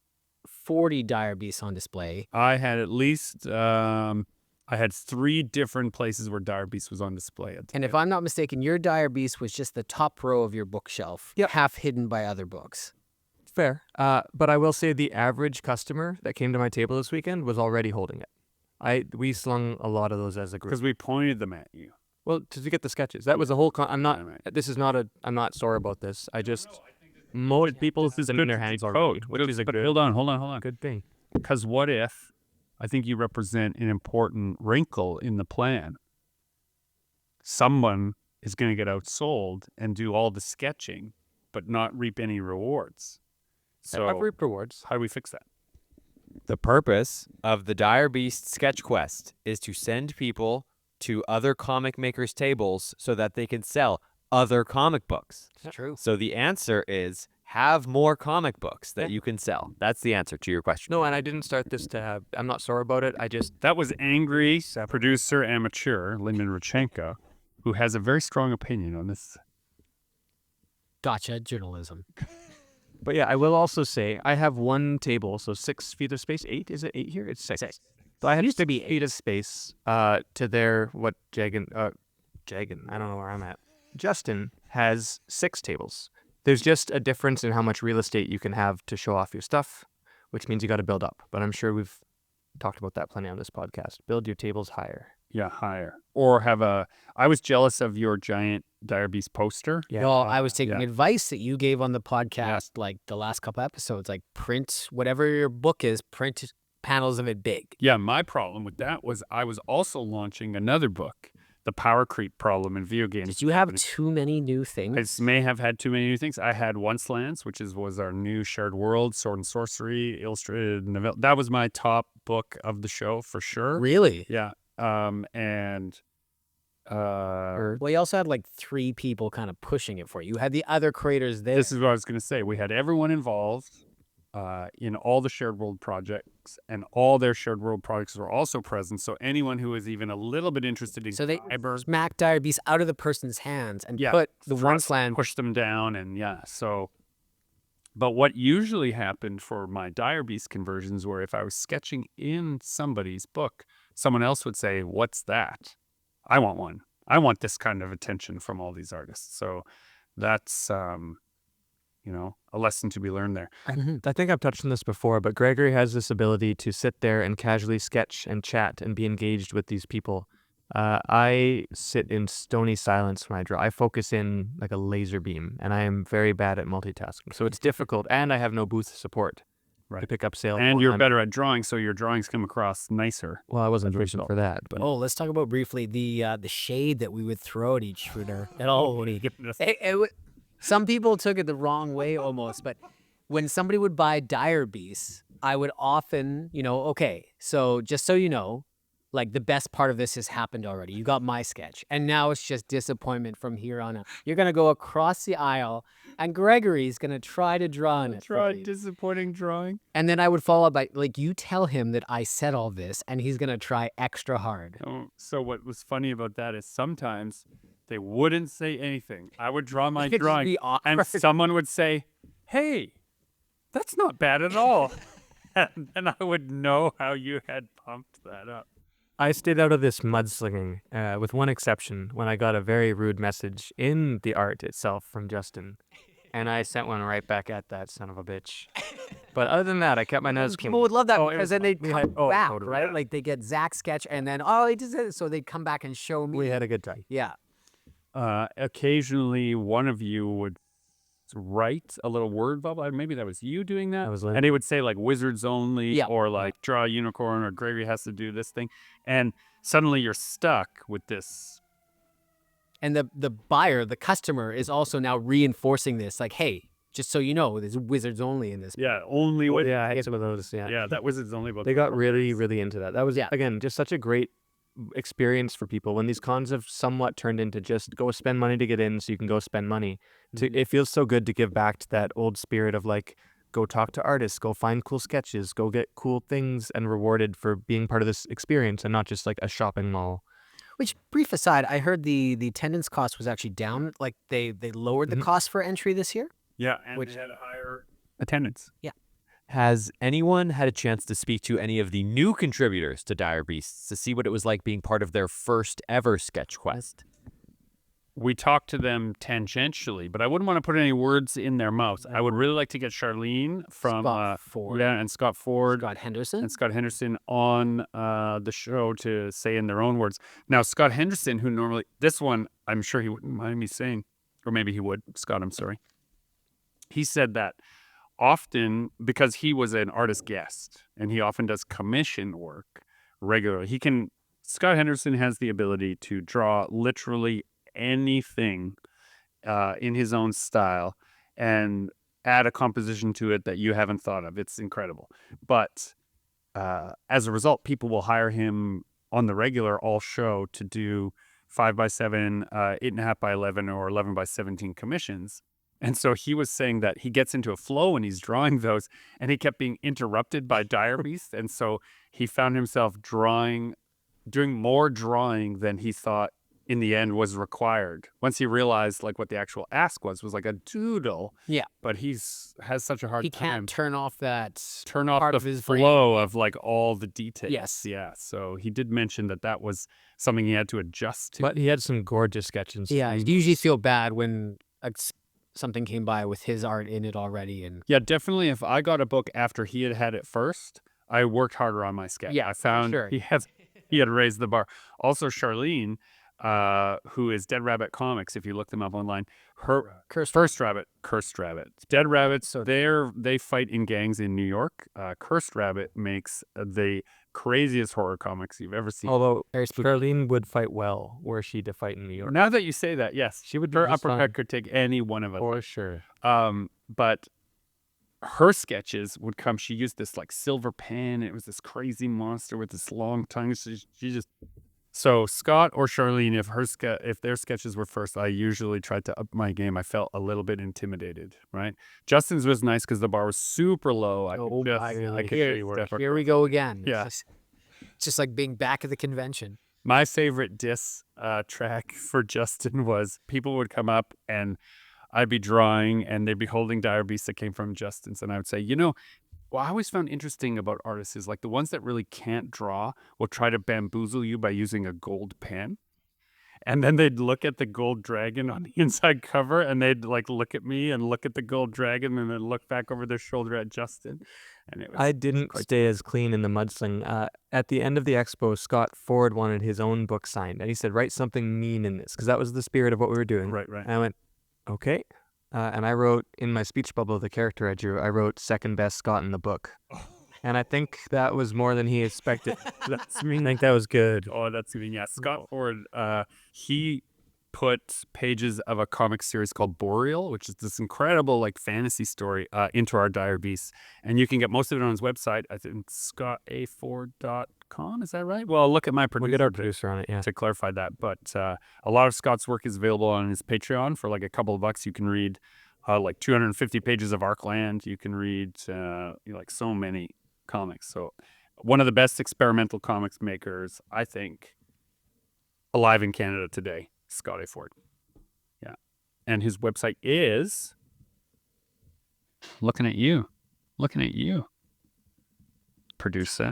Speaker 4: 40 Dire Beasts on display.
Speaker 3: I had at least, I had 3 different places where Dire Beast was on display.
Speaker 4: And if I'm not mistaken, your Dire Beast was just the top row of your bookshelf, half hidden by other books.
Speaker 1: Fair. But I will say the average customer that came to my table this weekend was already holding it. We slung a lot of those as a group.
Speaker 3: Because we pointed them at you.
Speaker 1: Well, to get the sketches. That was the whole... I'm not sorry about this. Most people
Speaker 3: This is
Speaker 1: in
Speaker 3: good
Speaker 1: their hands
Speaker 3: code,
Speaker 1: already, which is a
Speaker 3: but
Speaker 1: good...
Speaker 3: hold on.
Speaker 1: Good thing.
Speaker 3: Because what if, I think you represent an important wrinkle in the plan. Someone is going to get outsold and do all the sketching, but not reap any rewards. So
Speaker 1: I've reaped rewards.
Speaker 3: how do we fix that?
Speaker 5: The purpose of the Dire Beast sketch quest is to send people to other comic makers' tables so that they can sell other comic books.
Speaker 4: It's true.
Speaker 5: So the answer is have more comic books that you can sell. That's the answer to your question.
Speaker 1: No, and I didn't start this to have. I'm not sore about it. I just
Speaker 3: That was angry producer amateur Lyndon Rachenko, who has a very strong opinion on this.
Speaker 4: Gotcha, journalism.
Speaker 1: But yeah, I will also say I have one table, so 6 feet of space. 8? Is it 8 here? It's 6. So I have 6 feet of space to their what Jagan, I don't know where I'm at. Justin has 6 tables. There's just a difference in how much real estate you can have to show off your stuff, which means you got to build up. But I'm sure we've talked about that plenty on this podcast. Build your tables higher.
Speaker 3: Yeah, higher. Or have a. I was jealous of your giant Dire Beast poster.
Speaker 1: Yeah.
Speaker 4: No, I was taking
Speaker 3: yeah.
Speaker 4: advice that you gave on the podcast, like the last couple episodes, like print whatever your book is, print panels of it big.
Speaker 3: Yeah, my problem with that was I was also launching another book, The Power Creep Problem in Video Games.
Speaker 4: Did you have too many new things?
Speaker 3: I may have had too many new things. I had Once Lands, which was our new shared world, Sword and Sorcery, illustrated novella. That was my top book of the show for sure.
Speaker 4: Really?
Speaker 3: Yeah.
Speaker 4: Well, you also had like 3 people kind of pushing it for you. You had the other creators there.
Speaker 3: This is what I was going to say. We had everyone involved in all the shared world projects, and all their shared world projects were also present. So anyone who was even a little bit interested in
Speaker 4: So they
Speaker 3: cyber,
Speaker 4: smack Dire Beast out of the person's hands and
Speaker 3: yeah,
Speaker 4: put the
Speaker 3: thrust,
Speaker 4: Onceland.
Speaker 3: push them down, and but what usually happened for my Dire Beast conversions were if I was sketching in somebody's book, someone else would say, "What's that? I want one. I want this kind of attention from all these artists." So that's a lesson to be learned there.
Speaker 1: I think I've touched on this before, but Gregory has this ability to sit there and casually sketch and chat and be engaged with these people. I sit in stony silence when I draw. I focus in like a laser beam, and I am very bad at multitasking. So it's difficult, and I have no booth support to pick up sales.
Speaker 3: And you're better at drawing, so your drawings come across nicer.
Speaker 1: Well, I wasn't wishing for that, but
Speaker 4: Oh, let's talk about briefly the shade that we would throw at each shooter. Some people took it the wrong way almost, but when somebody would buy Dire Beasts, I would often, okay, so just so you know, like the best part of this has happened already. You got my sketch, and now it's just disappointment from here on out. You're going to go across the aisle, and Gregory's going to try to draw on it.
Speaker 3: Disappointing drawing.
Speaker 4: And then I would follow up by, like, you tell him that I said all this, and he's going to try extra hard.
Speaker 3: Oh, so what was funny about that is sometimes they wouldn't say anything. I would draw my
Speaker 4: It'd just
Speaker 3: drawing,
Speaker 4: be
Speaker 3: and
Speaker 4: awkward.
Speaker 3: someone would say, "Hey, that's not bad at all." And I would know how you had pumped that up.
Speaker 1: I stayed out of this mudslinging, with one exception, when I got a very rude message in the art itself from Justin, and I sent one right back at that son of a bitch. But other than that, I kept my nose clean.
Speaker 4: People would love that
Speaker 1: Oh, it
Speaker 4: because
Speaker 1: was
Speaker 4: then they'd
Speaker 1: fun. We
Speaker 4: come
Speaker 1: had- oh,
Speaker 4: back,
Speaker 1: totally.
Speaker 4: right? Like they get Zach's sketch, and then, oh, he just did it. So they'd come back and show me.
Speaker 1: We had a good time.
Speaker 4: Yeah.
Speaker 3: Occasionally, one of you would write a little word bubble. Maybe that was you doing that.
Speaker 1: That was Lyndon.
Speaker 3: And he would say like "wizards only,"
Speaker 4: Yeah.
Speaker 3: or like "draw a unicorn," or "Gregory has to do this thing," and suddenly you're stuck with this.
Speaker 4: And the buyer, the customer, is also now reinforcing this. Like, hey, just so you know, there's wizards only in this.
Speaker 3: Yeah, only with
Speaker 1: Yeah, I had some of those. Yeah,
Speaker 3: that wizards only book.
Speaker 1: they got really, really into that. That was
Speaker 4: Yeah.
Speaker 1: again just such a great experience for people when these cons have somewhat turned into just go spend money to get in, so you can go spend money. It feels so good to give back to that old spirit of like, go talk to artists, go find cool sketches, go get cool things, and rewarded for being part of this experience and not just like a shopping mall.
Speaker 4: Which, brief aside, I heard the attendance cost was actually down. Like they lowered the cost for entry this year.
Speaker 3: Yeah, and
Speaker 4: Which-
Speaker 3: they had a higher attendance.
Speaker 5: Has anyone had a chance to speak to any of the new contributors to Dire Beasts to see what it was like being part of their first ever sketch quest?
Speaker 3: We talked to them tangentially, but I wouldn't want to put any words in their mouths. I would really like to get Charlene from
Speaker 4: Scott Ford.
Speaker 3: yeah, and Scott Ford
Speaker 4: Scott Henderson.
Speaker 3: and Scott Henderson on the show to say in their own words. Now, Scott Henderson, who normally this one, I'm sure he wouldn't mind me saying, or maybe he would. Scott, I'm sorry. He said that often because he was an artist guest and he often does commission work regularly. Scott Henderson has the ability to draw literally anything in his own style, and add a composition to it that you haven't thought of. It's incredible. But as a result, people will hire him on the regular all show to do 5x7, 8.5x11, or 11x17 commissions. And so he was saying that he gets into a flow when he's drawing those, and he kept being interrupted by dire beasts. And so he found himself doing more drawing than he thought in the end was required. Once he realized like what the actual ask was like a doodle.
Speaker 4: Yeah.
Speaker 3: But has such a hard
Speaker 4: He
Speaker 3: time.
Speaker 4: can't turn off that
Speaker 3: Turn off the
Speaker 4: of his brain.
Speaker 3: flow of like all the details.
Speaker 4: Yes.
Speaker 3: Yeah. So he did mention that was something he had to adjust to.
Speaker 1: But he had some gorgeous sketches.
Speaker 4: Yeah, I usually feel bad when something came by with his art in it already. And
Speaker 3: Yeah, definitely. If I got a book after he had it first, I worked harder on my sketch.
Speaker 4: Yeah,
Speaker 3: I found
Speaker 4: sure.
Speaker 3: he had raised the bar. Also, Charlene, who is Dead Rabbit Comics, if you look them up online, her Cursed Rabbit. Dead Rabbits, so they fight in gangs in New York. Cursed Rabbit makes the craziest horror comics you've ever seen.
Speaker 1: Although Charlene would fight well were she to fight in New York.
Speaker 3: Now that you say that, yes,
Speaker 1: She would
Speaker 3: her
Speaker 1: be just
Speaker 3: uppercut
Speaker 1: fine.
Speaker 3: could take any one of us.
Speaker 1: For sure.
Speaker 3: But her sketches would come. She used this like silver pen. It was this crazy monster with this long tongue. She just. So Scott or Charlene, if their sketches were first, I usually tried to up my game. I felt a little bit intimidated, right? Justin's was nice because the bar was super low. I could
Speaker 4: here,
Speaker 3: see where
Speaker 4: here we go again.
Speaker 3: Yeah.
Speaker 4: It's just like being back at the convention.
Speaker 3: My favorite diss track for Justin was people would come up and I'd be drawing and they'd be holding dire beasts that came from Justin's, and I would say, what I always found interesting about artists is like the ones that really can't draw will try to bamboozle you by using a gold pen. And then they'd look at the gold dragon on the inside cover and they'd like look at me and look at the gold dragon and then look back over their shoulder at Justin. And it was
Speaker 1: I didn't stay as clean in the mudsling. At the end of the expo, Scott Ford wanted his own book signed. And he said, write something mean in this, because that was the spirit of what we were doing.
Speaker 3: Right.
Speaker 1: And I went, okay. And I wrote in my speech bubble, the character I drew, I wrote second best Scott in the book. And I think that was more than he expected. I think that was good.
Speaker 3: Oh, that's good. Yeah, Scott Ford, he put pages of a comic series called Boreal, which is this incredible like fantasy story, into our dire beasts. And you can get most of it on his website. I think scottaford.com. Is that right? Well, look at my producer.
Speaker 1: We'll get our producer on it, yeah.
Speaker 3: To clarify that. But a lot of Scott's work is available on his Patreon for like a couple of bucks. You can read like 250 pages of Arkland. You can read like so many comics. So one of the best experimental comics makers, I think, alive in Canada today, Scott A. Ford. Yeah. And his website is looking at you. Producer.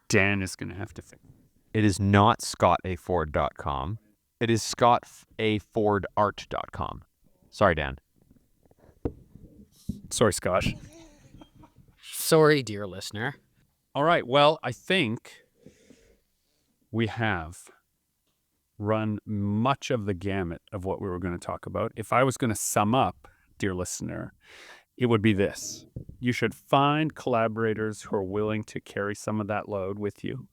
Speaker 3: Dan is going to have to fix it.
Speaker 5: It is not scottaford.com. It is scottafordart.com. Sorry, Dan.
Speaker 3: Sorry, Scott.
Speaker 4: Sorry, dear listener.
Speaker 3: All right. Well, I think we have run much of the gamut of what we were going to talk about. If I was going to sum up, dear listener, it would be this. You should find collaborators who are willing to carry some of that load with you.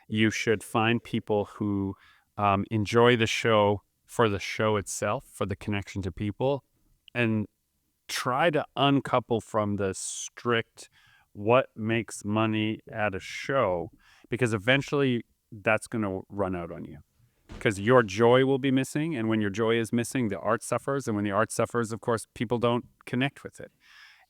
Speaker 3: You should find people who enjoy the show for the show itself, for the connection to people, and try to uncouple from the strict what makes money at a show, because eventually that's going to run out on you. Because your joy will be missing, and when your joy is missing, the art suffers, and when the art suffers, of course, people don't connect with it.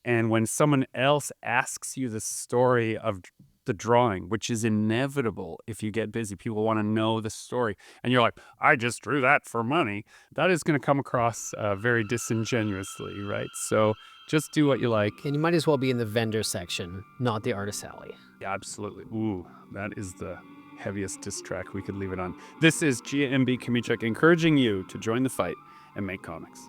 Speaker 3: And when someone else asks you the story of the drawing, which is inevitable if you get busy, people want to know the story, and you're like, I just drew that for money, that is going to come across very disingenuously, right? So just do what you like.
Speaker 4: And you might as well be in the vendor section, not the artist alley.
Speaker 3: Yeah, absolutely. Ooh, that is the heaviest diss track we could leave it on. This is GMB Comiccon encouraging you to join the fight and make comics.